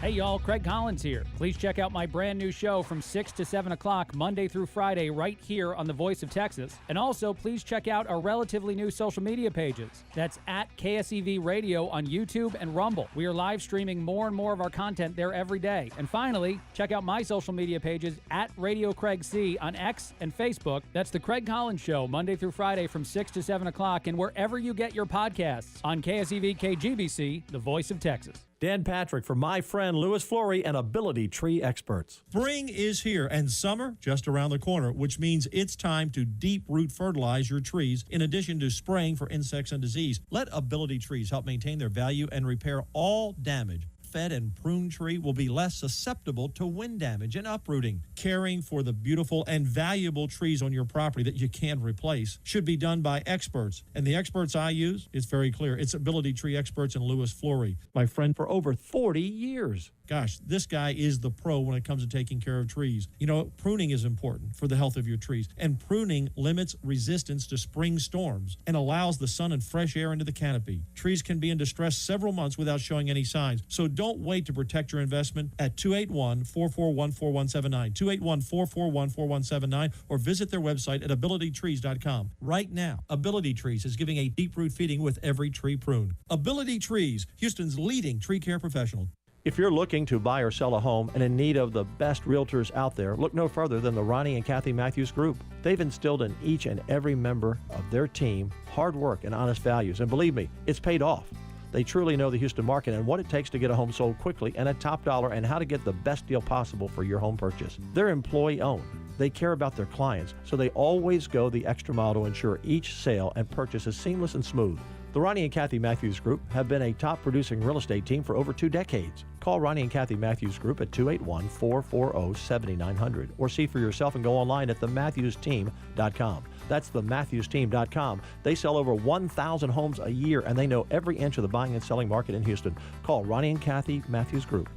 Hey y'all, Craig Collins here. Please check out my brand new show from 6 to 7 o'clock Monday through Friday right here on The Voice of Texas. And also, please check out our relatively new social media pages. That's at KSEV Radio on YouTube and Rumble. We are live streaming more and more of our content there every day. And finally, check out my social media pages at Radio Craig C on X and Facebook. That's The Craig Collins Show Monday through Friday from 6 to 7 o'clock and wherever you get your podcasts on KSEV KGBC, The Voice of Texas. Dan Patrick for my friend Louis Flory and Ability Tree Experts. Spring is here and summer just around the corner, which means it's time to deep root fertilize your trees in addition to spraying for insects and disease. Let Ability Trees help maintain their value and repair all damage. Fed and prune tree will be less susceptible to wind damage and uprooting. Caring for the beautiful and valuable trees on your property that you can't replace should be done by experts. And the experts I use, it's very clear. It's Ability Tree Experts and Louis Flory, my friend for over 40 years. Gosh, this guy is the pro when it comes to taking care of trees. Pruning is important for the health of your trees, and pruning limits resistance to spring storms and allows the sun and fresh air into the canopy. Trees can be in distress several months without showing any signs, so don't wait to protect your investment at 281-441-4179, 281-441-4179, or visit their website at abilitytrees.com. Right now, Ability Trees is giving a deep root feeding with every tree pruned. Ability Trees, Houston's leading tree care professional. If you're looking to buy or sell a home and in need of the best realtors out there, look no further than the Ronnie and Kathy Matthews Group. They've instilled in each and every member of their team hard work and honest values, and believe me, it's paid off. They truly know the Houston market and what it takes to get a home sold quickly and at top dollar, and how to get the best deal possible for your home purchase. They're employee-owned. They care about their clients, so they always go the extra mile to ensure each sale and purchase is seamless and smooth. The Ronnie and Kathy Matthews Group have been a top producing real estate team for over 2 decades. Call Ronnie and Kathy Matthews Group at 281-440-7900 or see for yourself and go online at thematthewsteam.com. That's thematthewsteam.com. They sell over 1,000 homes a year, and they know every inch of the buying and selling market in Houston. Call Ronnie and Kathy Matthews Group.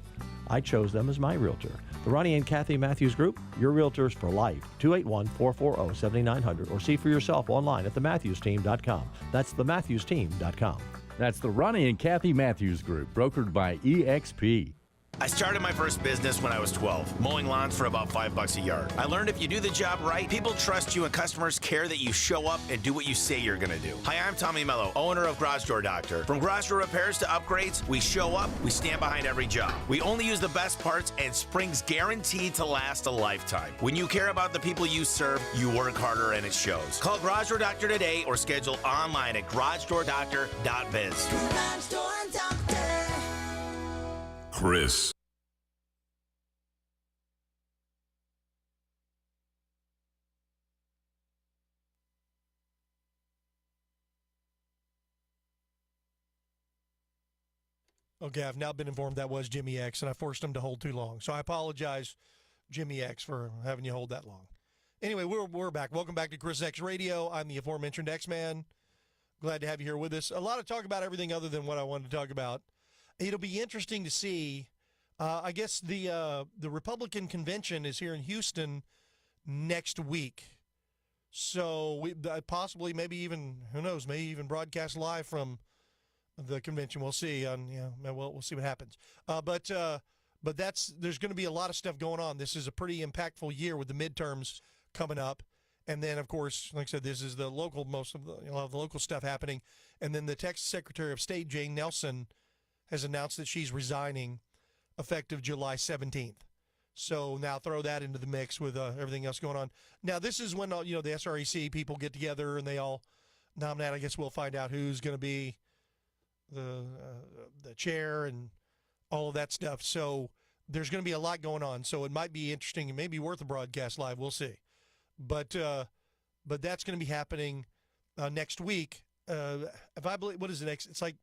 I chose them as my realtor. The Ronnie and Kathy Matthews Group, your realtors for life. 281-440-7900 or see for yourself online at thematthewsteam.com. That's thematthewsteam.com. That's the Ronnie and Kathy Matthews Group, brokered by EXP. I started my first business when I was 12, mowing lawns for about $5 a yard. I learned if you do the job right, people trust you and customers care that you show up and do what you say you're going to do. Hi, I'm Tommy Mello, owner of Garage Door Doctor. From garage door repairs to upgrades, we show up, we stand behind every job. We only use the best parts and springs guaranteed to last a lifetime. When you care about the people you serve, you work harder and it shows. Call Garage Door Doctor today or schedule online at garagedoordoctor.biz. Garage Door Doctor. Chris. Okay, I've now been informed that was Jimmy X, and I forced him to hold too long. So I apologize, Jimmy X, for having you hold that long. Anyway, we're back. Welcome back to ChrisXradio. I'm the aforementioned X-Man. Glad to have you here with us. A lot of talk about everything other than what I wanted to talk about. It'll be interesting to see. I guess the Republican convention is here in Houston next week. So we possibly, maybe even, who knows, maybe even broadcast live from the convention. We'll see. We'll see what happens. But there's going to be a lot of stuff going on. This is a pretty impactful year with the midterms coming up, and then of course, like I said, this is the local, most of the local stuff happening, and then the Texas Secretary of State Jane Nelson has announced that she's resigning effective July 17th. So now throw that into the mix with everything else going on. Now this is when the SREC people get together and they all nominate. I guess we'll find out who's going to be the chair and all of that stuff. So there's going to be a lot going on. So it might be interesting. It may be worth a broadcast live. We'll see. But that's going to be happening next week. If I believe, what is it next? It's like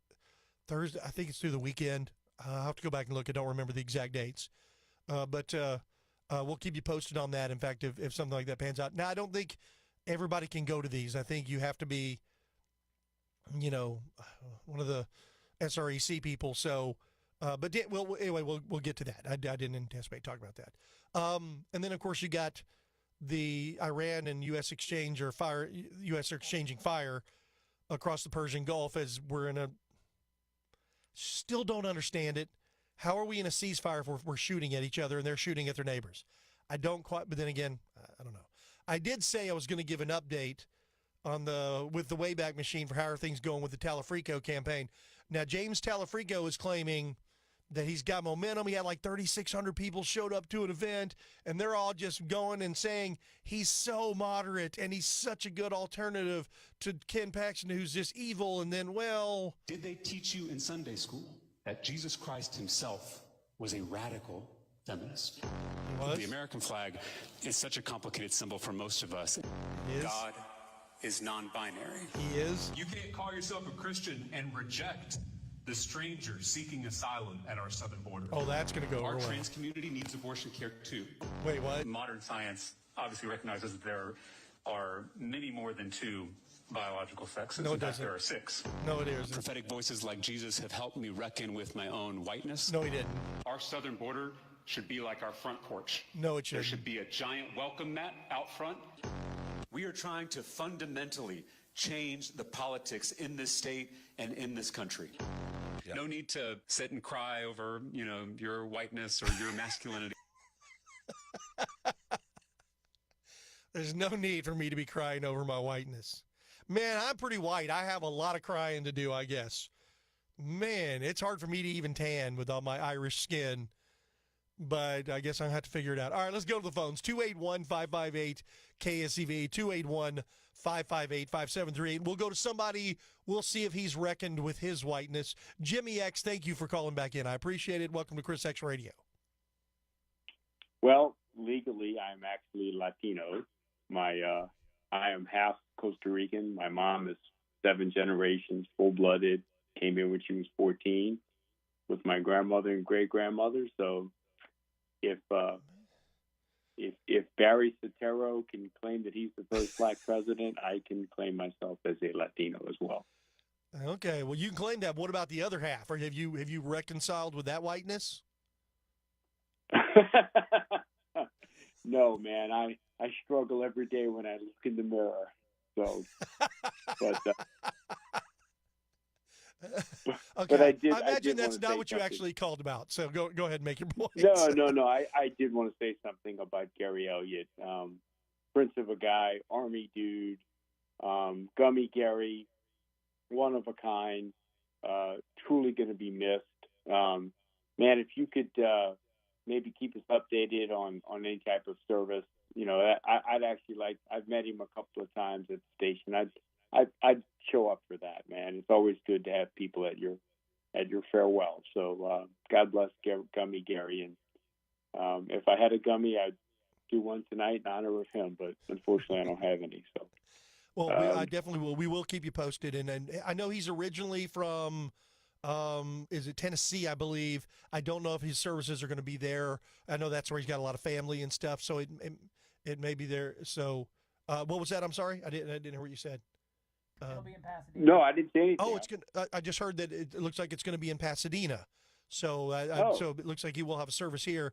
Thursday. I think it's through the weekend. I'll have to go back and look. I don't remember the exact dates. But we'll keep you posted on that. In fact, if something like that pans out. Now, I don't think everybody can go to these. I think you have to be, one of the SREC people. So, anyway, we'll get to that. I didn't anticipate talking about that. And then, of course, you got the Iran and U.S. exchange or fire. U.S. are exchanging fire across the Persian Gulf as we're in a. Still don't understand it. How are we in a ceasefire if we're shooting at each other and they're shooting at their neighbors? I don't quite. But then again, I don't know. I did say I was going to give an update on with the Wayback Machine for how are things going with the Talafrico campaign. Now, James Talafrico is claiming that he's got momentum. He had like 3,600 people showed up to an event, and they're all just going and saying he's so moderate and he's such a good alternative to Ken Paxton, who's just evil. And then, well... Did they teach you in Sunday school that Jesus Christ himself was a radical feminist? The American flag is such a complicated symbol for most of us. God is non-binary. He is. You can't call yourself a Christian and reject the stranger seeking asylum at our southern border. Oh, that's going to go Our away. trans community needs abortion care too. Wait, what? Modern science obviously recognizes that there are many more than two biological sexes. No, it In fact, doesn't. there are 6. No, it isn't. Prophetic voices like Jesus have helped me reckon with my own whiteness. No, he didn't. Our southern border should be like our front porch. No, it There shouldn't. should be a giant welcome mat out front. We are trying to fundamentally change the politics in this state and in this country. Yeah. No need to sit and cry over, your whiteness or your masculinity. There's no need for me to be crying over my whiteness. Man, I'm pretty white. I have a lot of crying to do, I guess. Man, it's hard for me to even tan with all my Irish skin. But I guess I'll have to figure it out. All right, let's go to the phones. 281-558-KSEV, 281-558-5738. We'll go to somebody. We'll see if he's reckoned with his whiteness. Jimmy X, thank you for calling back in. I appreciate it. Welcome to ChrisXradio. Well, legally, I'm actually Latino. I am half Costa Rican. My mom is 7 generations, full-blooded. Came in when she was 14 with my grandmother and great-grandmother. So if Barry Soetoro can claim that he's the first black president, I can claim myself as a Latino as well. Okay, well, you can claim that. What about the other half? Or have you reconciled with that whiteness? No, man. I struggle every day when I look in the mirror. So, but Okay. But I imagine that's not what you actually called about. So go ahead and make your point. No. I did want to say something about Gary Elliott. Prince of a guy, Army dude, Gummy Gary, one of a kind, truly going to be missed. Man, if you could maybe keep us updated on any type of service, I'd actually like. I've met him a couple of times at the station. I'd show up for that, man. It's always good to have people at your farewell. So God bless Gummy Gary, and if I had a Gummy, I'd do one tonight in honor of him. But unfortunately, I don't have any. So. Well, I definitely will. We will keep you posted, and I know he's originally from. Is it Tennessee, I believe? I don't know if his services are going to be there. I know that's where he's got a lot of family and stuff, so it may be there. So, what was that? I'm sorry, I didn't hear what you said. It'll be in Pasadena. No, I didn't say anything. Oh, it's going. I just heard that it looks like it's going to be in Pasadena. So, so it looks like he will have a service here.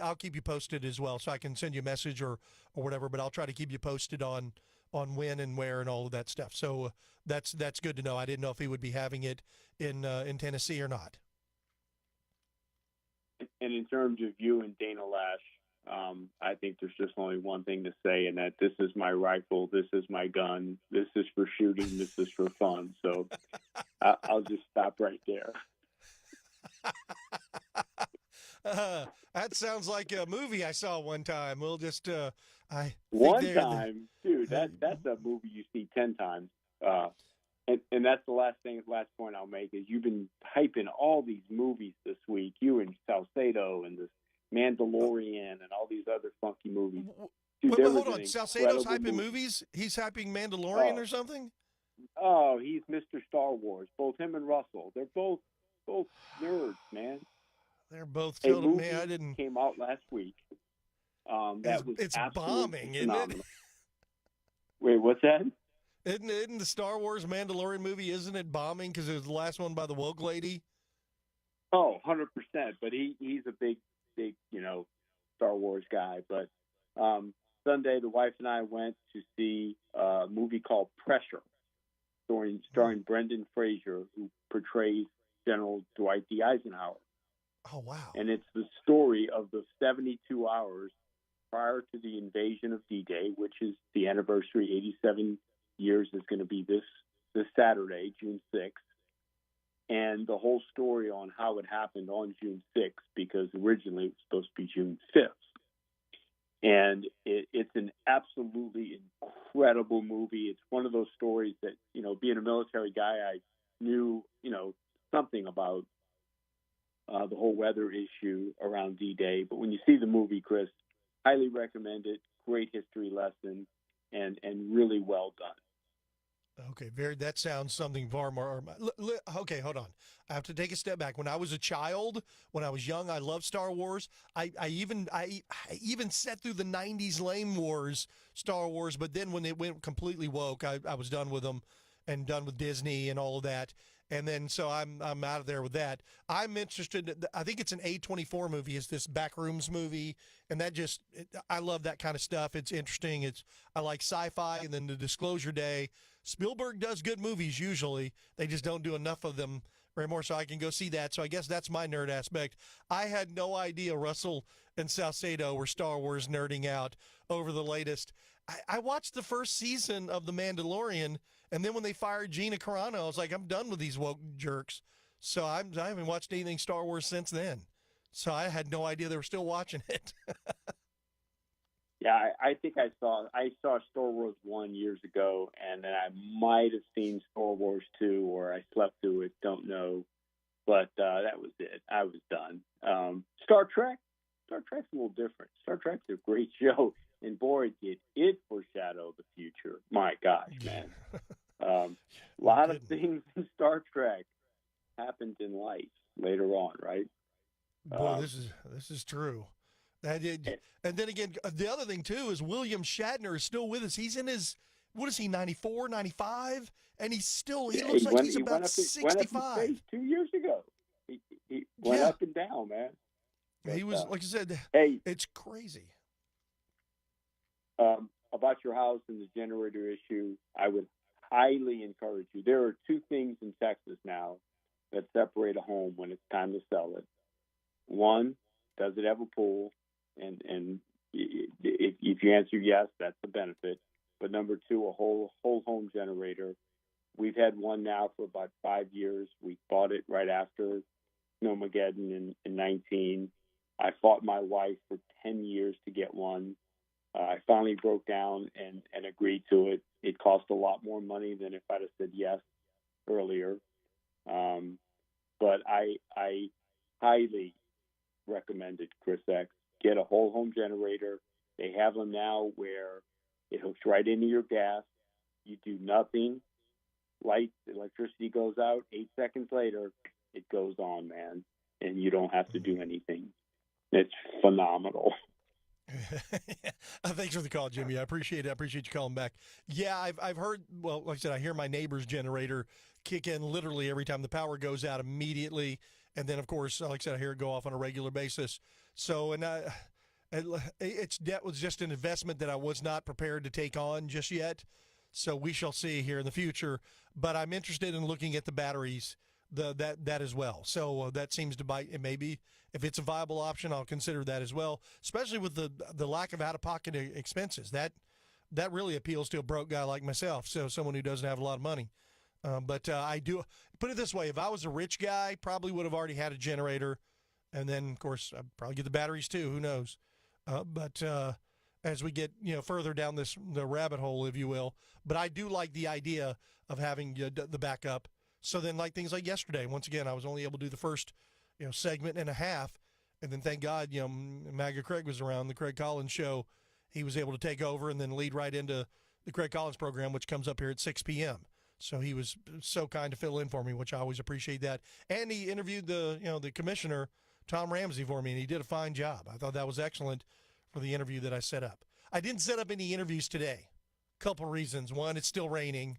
I'll keep you posted as well, so I can send you a message or whatever. But I'll try to keep you posted on when and where and all of that stuff. So that's good to know. I didn't know if he would be having it in Tennessee or not. And in terms of you and Dana Lash, I think there's just only one thing to say, and that this is my rifle, this is my gun, this is for shooting, this is for fun. So I'll just stop right there. That sounds like a movie I saw one time. We'll just one time, dude. That's a movie you see 10 times. And that's the last point I'll make is you've been hyping all these movies this week. You and Salcedo and this Mandalorian and all these other funky movies. Dude, wait, hold on. Salcedo's hyping movies? He's hyping Mandalorian or something? Oh, he's Mr. Star Wars. Both him and Russell. They're both nerds, man. They're both children. Man, I didn't. Came out last week. It's bombing, phenomenal. isn't it? Wait, what's that? Isn't the Star Wars Mandalorian movie, isn't it bombing because it was the last one by the woke lady? Oh, 100%. But he's a big, Star Wars guy. But Sunday, the wife and I went to see a movie called Pressure, starring Brendan Fraser, who portrays General Dwight D. Eisenhower. Oh, wow. And it's the story of the 72 hours prior to the invasion of D-Day, which is the anniversary, 87 years is going to be this Saturday, June 6th. And the whole story on how it happened on June 6th, because originally it was supposed to be June 5th. And it's an absolutely incredible movie. It's one of those stories that, being a military guy, I knew, something about the whole weather issue around D-Day. But when you see the movie, Chris, highly recommend it. Great history lesson and really well done. Okay, that sounds something far more. Okay, hold on. I have to take a step back. When I was a child, when I was young, I loved Star Wars. I even sat through the 90s Lame Wars Star Wars, but then when it went completely woke, I was done with them and done with Disney and all of that. And then so I'm out of there with that. I'm interested. I think it's an A24 movie. It's this Backrooms movie, and I love that kind of stuff. It's interesting. I like sci-fi, and then the Disclosure Day. Spielberg does good movies usually. They just don't do enough of them anymore, so I can go see that. So I guess that's my nerd aspect. I had no idea Russell and Salcedo were Star Wars nerding out over the latest. I watched the first season of The Mandalorian, and then when they fired Gina Carano, I was like, I'm done with these woke jerks. So I haven't watched anything Star Wars since then. So I had no idea they were still watching it. Yeah, I think I saw Star Wars 1 years ago, and then I might have seen Star Wars 2, or I slept through it, don't know. But that was it. I was done. Star Trek's a little different. Star Trek's a great show, and boy, did it foreshadow the future. My gosh, man. A lot of things in Star Trek happened in life later on, right? Boy, this is true. And then again, the other thing, too, is William Shatner is still with us. He's in his, 94, 95? And he looks like he's about 65. Went up in space 2 years ago. He went up and down, man. But, he was, like I said, it's crazy. About your house and the generator issue, I would highly encourage you. There are two things in Texas now that separate a home when it's time to sell it. One, does it have a pool? And if you answer yes, that's the benefit. But number two, a whole home generator. We've had one now for about 5 years. We bought it right after Snowmageddon in 19. I fought my wife for 10 years to get one. I finally broke down and agreed to it. It cost a lot more money than if I'd have said yes earlier. But I highly recommend it, Chris X. Get a whole home generator. They have them now where it hooks right into your gas. You do nothing. Electricity goes out. 8 seconds later, it goes on, man. And you don't have to do anything. It's phenomenal. Thanks for the call, Jimmy. I appreciate it. I appreciate you calling back. Yeah, I've heard, well, like I said, I hear my neighbor's generator kick in literally every time the power goes out immediately. And then, of course, like I said, I hear it go off on a regular basis. So, that was just an investment that I was not prepared to take on just yet. So we shall see here in the future. But I'm interested in looking at the batteries, that as well. So that seems to bite. And maybe if it's a viable option, I'll consider that as well, especially with the lack of out-of-pocket expenses. That really appeals to a broke guy like myself, so someone who doesn't have a lot of money. But I do put it this way: if I was a rich guy, probably would have already had a generator, and then of course I'd probably get the batteries too. Who knows? But as we get further down the rabbit hole, if you will, but I do like the idea of having the backup. So then, like things like yesterday, once again, I was only able to do the first segment and a half, and then thank God MAGA Craig was around, the Craig Collins show. He was able to take over and then lead right into the Craig Collins program, which comes up here at 6 p.m. So he was so kind to fill in for me, which I always appreciate that. And he interviewed the commissioner, Tom Ramsey, for me, and he did a fine job. I thought that was excellent for the interview that I set up. I didn't set up any interviews today. Couple reasons. One, it's still raining.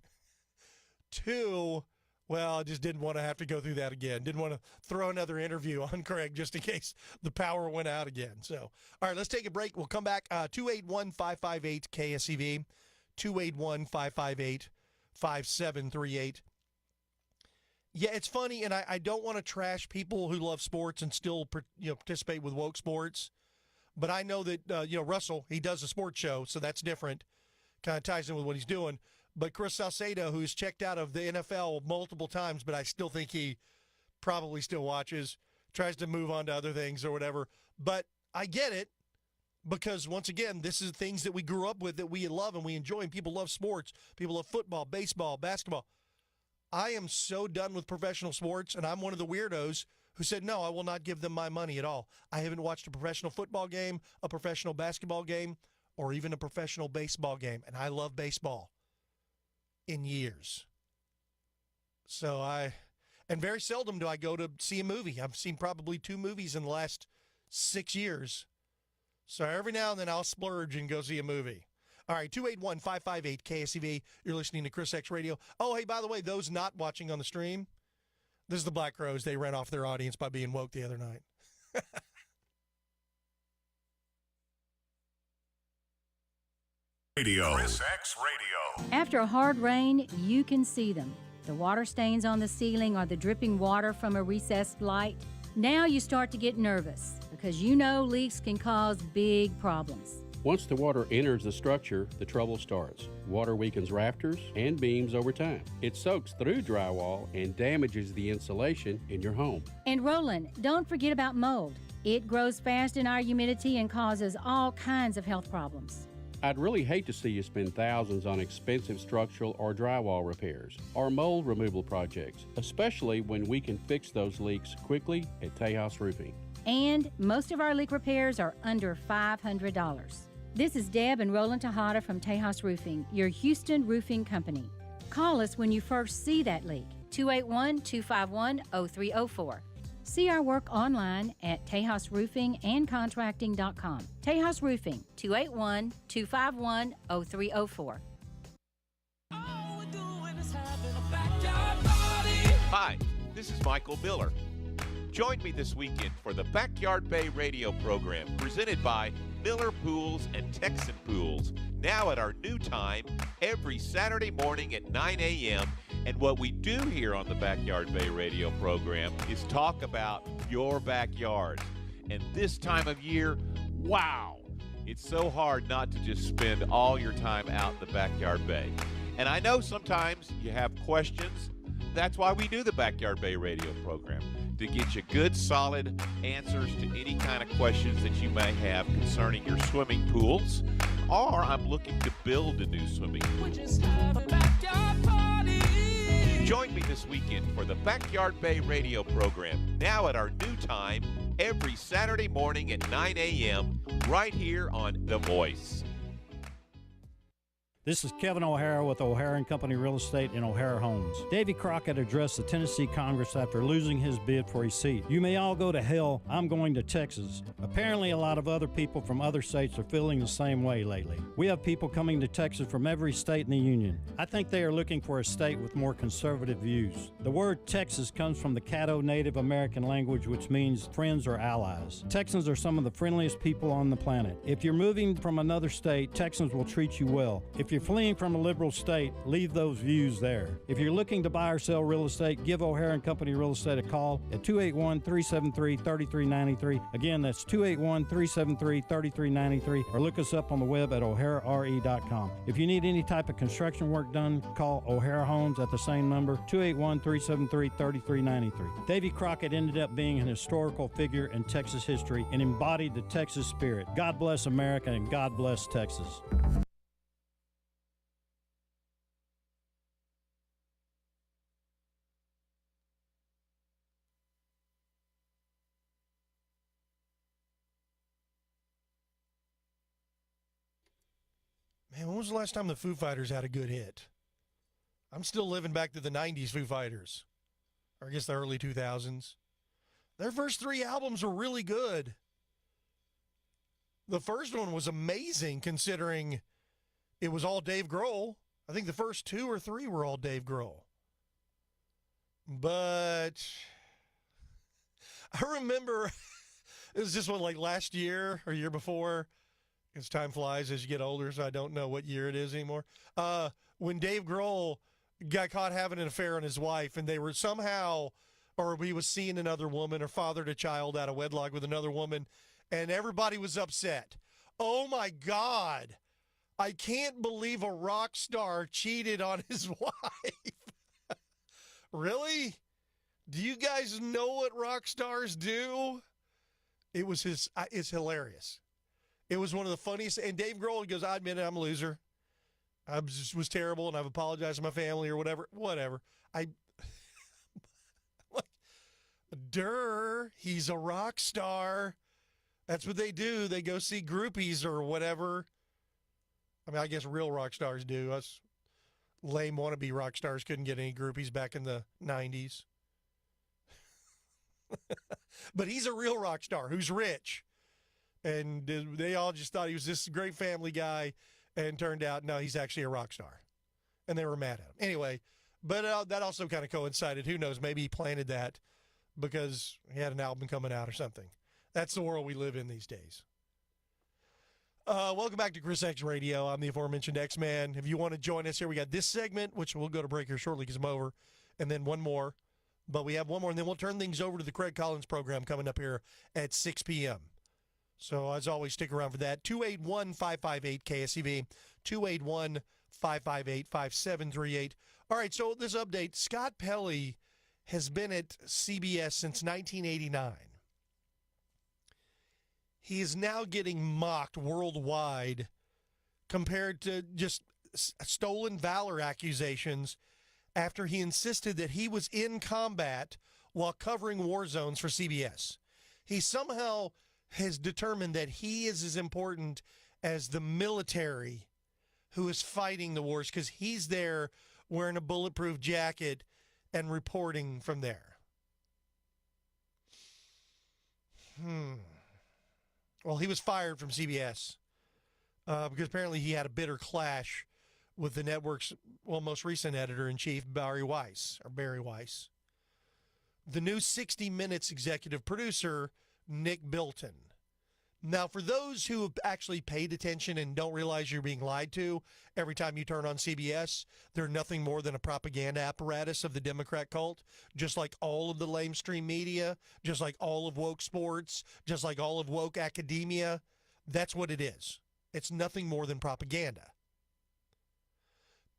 Two, well, I just didn't want to have to go through that again. Didn't want to throw another interview on Craig just in case the power went out again. So, all right, let's take a break. We'll come back. 281-558 KSEV, 281-558-5738. Yeah, it's funny, and I don't want to trash people who love sports and still participate with woke sports. But I know that, Russell, he does a sports show, so that's different. Kind of ties in with what he's doing. But Chris Salcedo, who's checked out of the NFL multiple times, but I still think he probably still watches, tries to move on to other things or whatever. But I get it because, once again, this is things that we grew up with that we love and we enjoy, and people love sports. People love football, baseball, basketball. I am so done with professional sports, and I'm one of the weirdos who said, no, I will not give them my money at all. I haven't watched a professional football game, a professional basketball game, or even a professional baseball game, and I love baseball. In years. So and very seldom do I go to see a movie. I've seen probably 2 movies in the last 6 years. So every now and then I'll splurge and go see a movie. All right, 281-558 KSEV. You're listening to Chris X Radio. Oh, hey, by the way, those not watching on the stream, this is the Black Crowes. They ran off their audience by being woke the other night. Radio. Chris X Radio. After a hard rain, you can see them. The water stains on the ceiling or the dripping water from a recessed light. Now you start to get nervous because leaks can cause big problems. Once the water enters the structure, the trouble starts. Water weakens rafters and beams over time. It soaks through drywall and damages the insulation in your home. And Roland, don't forget about mold. It grows fast in our humidity and causes all kinds of health problems. I'd really hate to see you spend thousands on expensive structural or drywall repairs or mold removal projects, especially when we can fix those leaks quickly at Tejas Roofing. And most of our leak repairs are under $500. This is Deb and Roland Tejada from Tejas Roofing, your Houston roofing company. Call us when you first see that leak, 281-251-0304. See our work online at TejasRoofingandContracting.com. Tejas Roofing, 281-251-0304. Hi, this is Michael Miller. Join me this weekend for the Backyard Bay radio program presented by Miller Pools and Texan Pools, now at our new time every Saturday morning at 9 a.m. And what we do here on the Backyard Bay radio program is talk about your backyard. And this time of year, wow, it's so hard not to just spend all your time out in the Backyard Bay. And I know sometimes you have questions. That's why we do the Backyard Bay radio program, to get you good, solid answers to any kind of questions that you may have concerning your swimming pools, or I'm looking to build a new swimming pool. Just have a backyard party. Join me this weekend for the Backyard Bay radio program, now at our new time every Saturday morning at 9 a.m. right here on The Voice. This is Kevin O'Hara with O'Hara & Company Real Estate in O'Hara Homes. Davy Crockett addressed the Tennessee Congress after losing his bid for a seat. You may all go to hell, I'm going to Texas. Apparently a lot of other people from other states are feeling the same way lately. We have people coming to Texas from every state in the union. I think they are looking for a state with more conservative views. The word Texas comes from the Caddo Native American language, which means friends or allies. Texans are some of the friendliest people on the planet. If you're moving from another state, Texans will treat you well. If you're fleeing from a liberal state, leave those views there. If you're looking to buy or sell real estate, give O'Hara & Company Real Estate a call at 281-373-3393. Again, that's 281-373-3393, or look us up on the web at o'harare.com. If you need any type of construction work done, call O'Hara Homes at the same number, 281-373-3393. Davy Crockett ended up being an historical figure in Texas history and embodied the Texas spirit. God bless America and God bless Texas. Man, when was the last time the Foo Fighters had a good hit? I'm still living back to the 90s Foo Fighters, or I guess the early 2000s. Their first 3 albums were really good. The first one was amazing considering it was all Dave Grohl. I think the first 2 or 3 were all Dave Grohl. But I remember, it was just one like last year or year before, because time flies as you get older, so I don't know what year it is anymore. When Dave Grohl got caught having an affair on his wife, and they were somehow, or he was seeing another woman or fathered a child out of wedlock with another woman, and everybody was upset. Oh my God, I can't believe a rock star cheated on his wife. Really? Do you guys know what rock stars do? It's hilarious. It was one of the funniest. And Dave Grohl goes, I admit it, I'm a loser. I was terrible, and I've apologized to my family or whatever. He's a rock star. That's what they do. They go see groupies or whatever. I mean, I guess real rock stars do. Us lame wannabe rock stars couldn't get any groupies back in the 90s. But he's a real rock star who's rich. And they all just thought he was this great family guy, and turned out, no, he's actually a rock star. And they were mad at him. Anyway, but that also kind of coincided. Who knows? Maybe he planted that because he had an album coming out or something. That's the world we live in these days. Welcome back to ChrisXradio. I'm the aforementioned X-Man. If you want to join us here, we got this segment, which we'll go to break here shortly because I'm over, and then one more. But we have one more, and then we'll turn things over to the Craig Collins program coming up here at 6 p.m. So, as always, stick around for that. 281-558-KSEV, 281-558-5738. All right, so this update, Scott Pelley has been at CBS since 1989. He is now getting mocked worldwide compared to just stolen valor accusations after he insisted that he was in combat while covering war zones for CBS. He somehow has determined that he is as important as the military who is fighting the wars because he's there wearing a bulletproof jacket and reporting from there. Well, he was fired from CBS because apparently he had a bitter clash with the network's most recent editor-in-chief, Barry Weiss. The new 60 Minutes executive producer, Nick Bilton. Now, for those who have actually paid attention and don't realize you're being lied to every time you turn on CBS, they're nothing more than a propaganda apparatus of the Democrat cult, just like all of the lamestream media, just like all of woke sports, just like all of woke academia. That's what it is. It's nothing more than propaganda.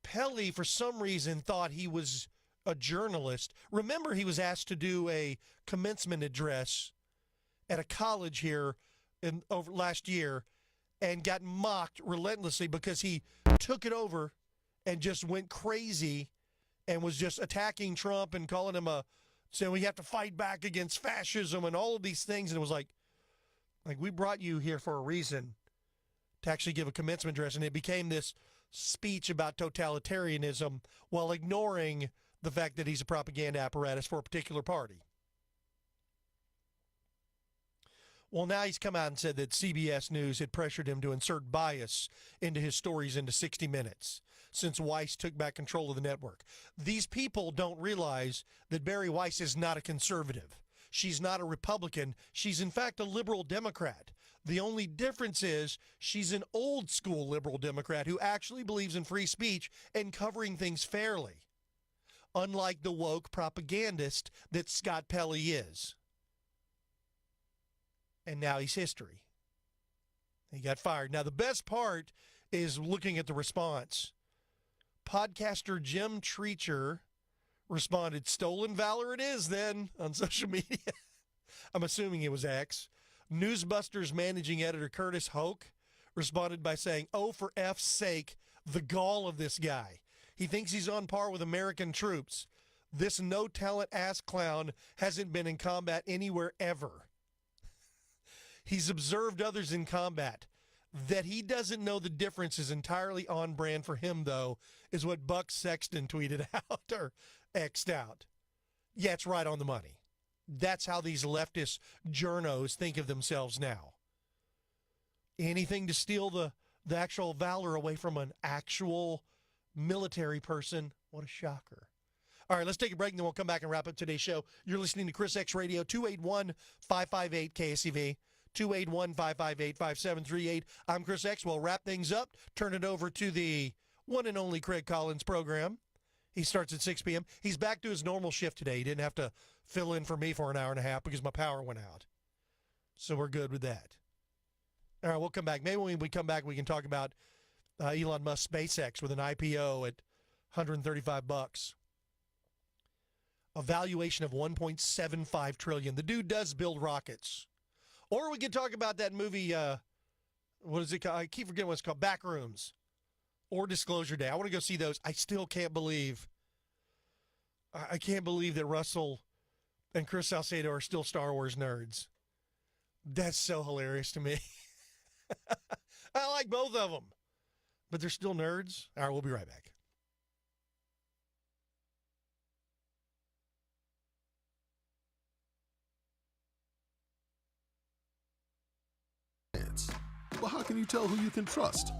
Pelley, for some reason, thought he was a journalist. Remember, he was asked to do a commencement address at a college here over last year and got mocked relentlessly because he took it over and just went crazy and was just attacking Trump and calling him saying we have to fight back against fascism and all of these things. And it was like we brought you here for a reason to actually give a commencement address. And it became this speech about totalitarianism while ignoring the fact that he's a propaganda apparatus for a particular party. Well, now he's come out and said that CBS News had pressured him to insert bias into his stories into 60 Minutes since Weiss took back control of the network. These people don't realize that Bari Weiss is not a conservative. She's not a Republican. She's, in fact, a liberal Democrat. The only difference is she's an old-school liberal Democrat who actually believes in free speech and covering things fairly, unlike the woke propagandist that Scott Pelley is. And now he's history. He got fired. Now, the best part is looking at the response. Podcaster Jim Treacher responded, "Stolen valor it is then," on social media. I'm assuming it was X. Newsbusters managing editor Curtis Hoke responded by saying, "Oh, for F's sake, the gall of this guy. He thinks he's on par with American troops. This no-talent ass clown hasn't been in combat anywhere ever. He's observed others in combat. That he doesn't know the difference is entirely on brand for him, though," is what Buck Sexton tweeted out or X'd out. Yeah, it's right on the money. That's how these leftist journos think of themselves now. Anything to steal the actual valor away from an actual military person. What a shocker. All right, let's take a break, and then we'll come back and wrap up today's show. You're listening to ChrisXradio, 281-558-KSEV. 281-558-5738. I'm Chris X. We'll wrap things up, turn it over to the one and only Craig Collins program. He starts at 6 p.m. He's back to his normal shift today. He didn't have to fill in for me for an hour and a half because my power went out. So we're good with that. All right, we'll come back. Maybe when we come back, we can talk about Elon Musk's SpaceX with an IPO at $135. A valuation of $1.75 trillion. The dude does build rockets. Or we could talk about that movie, what is it called? I keep forgetting what it's called, Backrooms or Disclosure Day. I want to go see those. I still can't believe, that Russell and Chris Salcedo are still Star Wars nerds. That's so hilarious to me. I like both of them, but they're still nerds. All right, we'll be right back. Well, how can you tell who you can trust?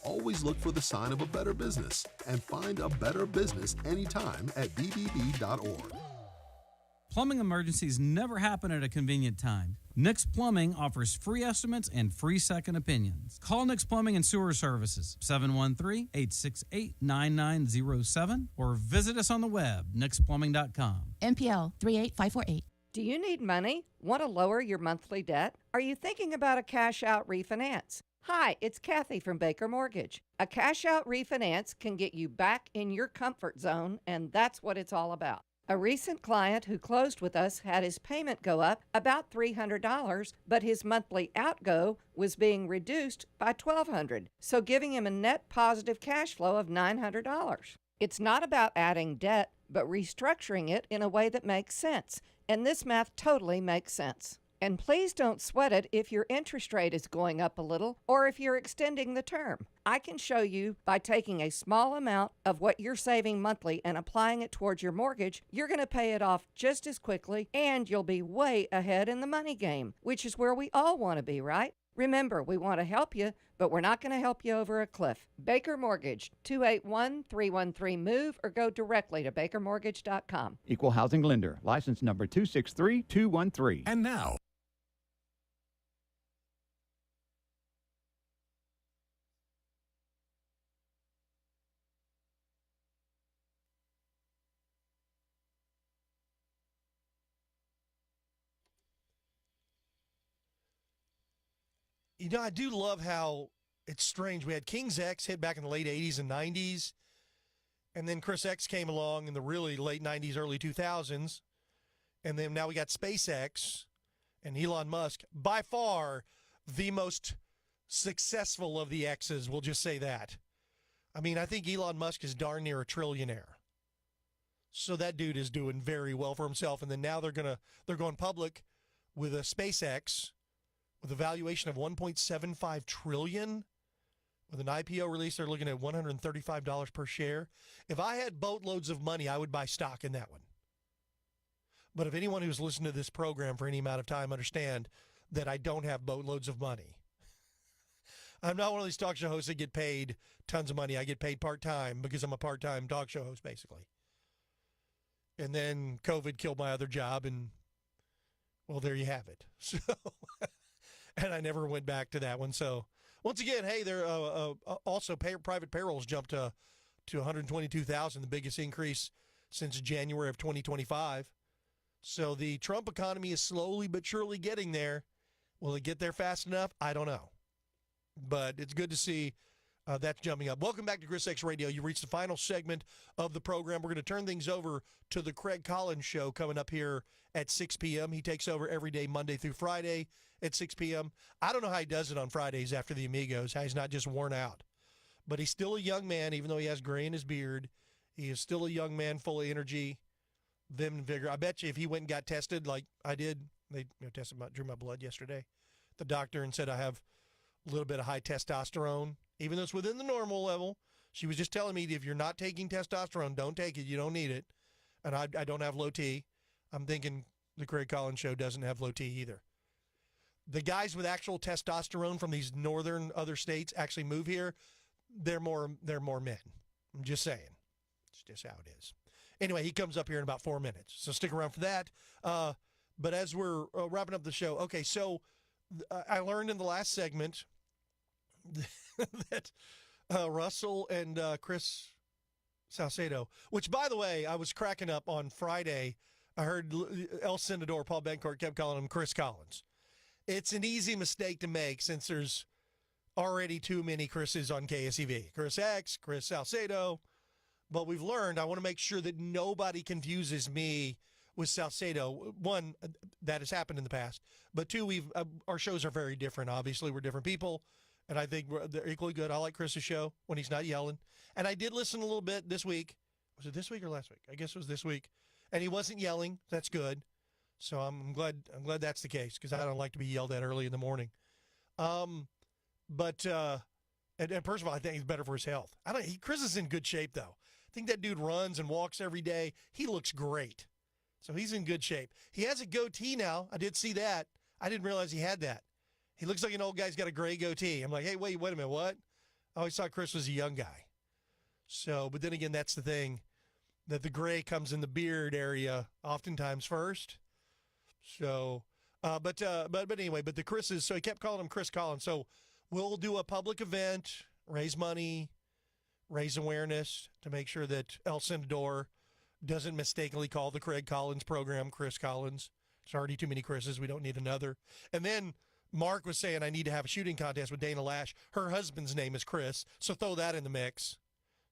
Always look for the sign of a better business and find a better business anytime at bbb.org. Plumbing emergencies never happen at a convenient time. Nix Plumbing offers free estimates and free second opinions. Call Nix Plumbing and Sewer Services, 713-868-9907, or visit us on the web, nixplumbing.com. MPL 38548. Do you need money? Want to lower your monthly debt? Are you thinking about a cash-out refinance? Hi, it's Kathy from Baker Mortgage. A cash-out refinance can get you back in your comfort zone, and that's what it's all about. A recent client who closed with us had his payment go up about $300, but his monthly outgo was being reduced by $1,200, so giving him a net positive cash flow of $900. It's not about adding debt, but restructuring it in a way that makes sense. And this math totally makes sense. And please don't sweat it if your interest rate is going up a little or if you're extending the term. I can show you by taking a small amount of what you're saving monthly and applying it towards your mortgage, you're going to pay it off just as quickly and you'll be way ahead in the money game, which is where we all want to be, right? Remember, we want to help you, but we're not going to help you over a cliff. Baker Mortgage, 281-313-MOVE, or go directly to bakermortgage.com. Equal housing lender. License number 263213. And now, I do love how it's strange. We had King's X hit back in the late 80s and 90s, and then Chris X came along in the really late 90s, early 2000s, and then now we got SpaceX and Elon Musk, by far the most successful of the X's, we'll just say that. I mean, I think Elon Musk is darn near a trillionaire. So that dude is doing very well for himself, and then now they're going public with a SpaceX with a valuation of $1.75 trillion. With an IPO release, they're looking at $135 per share. If I had boatloads of money, I would buy stock in that one. But if anyone who's listened to this program for any amount of time understand that I don't have boatloads of money. I'm not one of these talk show hosts that get paid tons of money. I get paid part-time because I'm a part-time talk show host, basically. And then COVID killed my other job, and, well, there you have it. So, and I never went back to that one. So, once again, hey, there also private payrolls jumped to 122,000, the biggest increase since January of 2025. So the Trump economy is slowly but surely getting there. Will it get there fast enough? I don't know. But it's good to see that's jumping up. Welcome back to ChrisXradio. You reached the final segment of the program. We're going to turn things over to the Craig Collins Show coming up here at 6 p.m. He takes over every day, Monday through Friday at 6 p.m. I don't know how he does it on Fridays after the Amigos, how he's not just worn out. But he's still a young man, even though he has gray in his beard. He is still a young man full of energy, vim and vigor. I bet you if he went and got tested like I did, they drew my blood yesterday, the doctor, and said I have a little bit of high testosterone, even though it's within the normal level. She was just telling me, if you're not taking testosterone, don't take it. You don't need it. And I don't have low T. I'm thinking the Craig Collins Show doesn't have low T either. The guys with actual testosterone from these northern other states actually move here. They're more men. I'm just saying. It's just how it is. Anyway, he comes up here in about 4 minutes, so stick around for that. But as we're wrapping up the show, okay, so I learned in the last segment that Russell and Chris Salcedo, which, by the way, I was cracking up on Friday. I heard El Senador, Paul Bencourt, kept calling him Chris Collins. It's an easy mistake to make since there's already too many Chris's on KSEV. Chris X, Chris Salcedo. But we've learned, I want to make sure that nobody confuses me with Salcedo. One, that has happened in the past. But two, our shows are very different. Obviously, we're different people. And I think they're equally good. I like Chris's show when he's not yelling. And I did listen a little bit this week. Was it this week or last week? I guess it was this week. And he wasn't yelling. That's good. So I'm glad that's the case, because I don't like to be yelled at early in the morning. And first of all, I think he's better for his health. Chris is in good shape, though. I think that dude runs and walks every day. He looks great. So he's in good shape. He has a goatee now. I did see that. I didn't realize he had that. He looks like an old guy who's got a gray goatee. I'm like, hey, wait a minute, what? I always thought Chris was a young guy. So, but then again, that's the thing, that the gray comes in the beard area oftentimes first. So, but anyway, but the Chris's, so he kept calling him Chris Collins. So we'll do a public event, raise money, raise awareness to make sure that El Senador doesn't mistakenly call the Craig Collins program Chris Collins. It's already too many Chris's. We don't need another. And then Mark was saying I need to have a shooting contest with Dana Lash. Her husband's name is Chris, so throw that in the mix.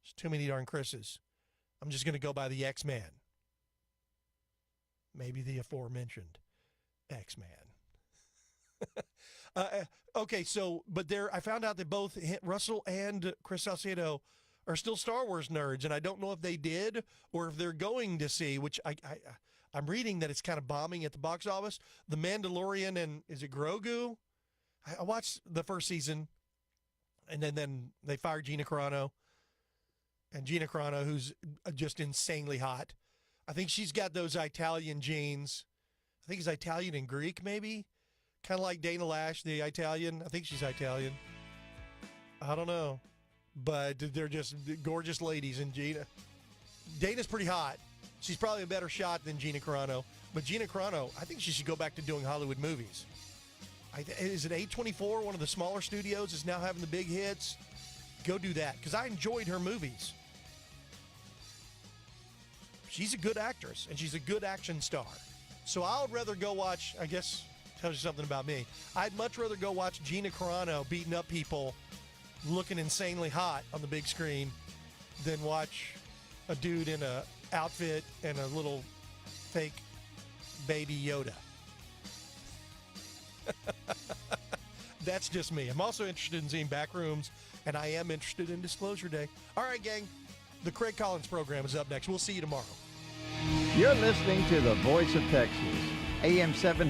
There's too many darn Chris's. I'm just going to go by the X-Man. Maybe the aforementioned X-Man. Okay, so, but I found out that both Russell and Chris Salcedo are still Star Wars nerds, and I don't know if they did or if they're going to see, which I'm reading that it's kind of bombing at the box office. The Mandalorian and, is it Grogu? I watched the first season, and then they fired Gina Carano. And Gina Carano, who's just insanely hot. I think she's got those Italian genes. I think it's Italian and Greek, maybe? Kind of like Dana Lash, the Italian. I think she's Italian. I don't know. But they're just gorgeous ladies. And Dana's pretty hot. She's probably a better shot than Gina Carano. But Gina Carano, I think she should go back to doing Hollywood movies. Is it A24, one of the smaller studios, is now having the big hits? Go do that, because I enjoyed her movies. She's a good actress, and she's a good action star. So I would rather go watch, I guess, Tells you something about me. I'd much rather go watch Gina Carano beating up people looking insanely hot on the big screen than watch a dude in a outfit and a little fake baby Yoda. That's just me. I'm also interested in seeing Backrooms, and I am interested in Disclosure Day. All right, gang. The Craig Collins program is up next. We'll see you tomorrow. You're listening to the Voice of Texas, AM 700.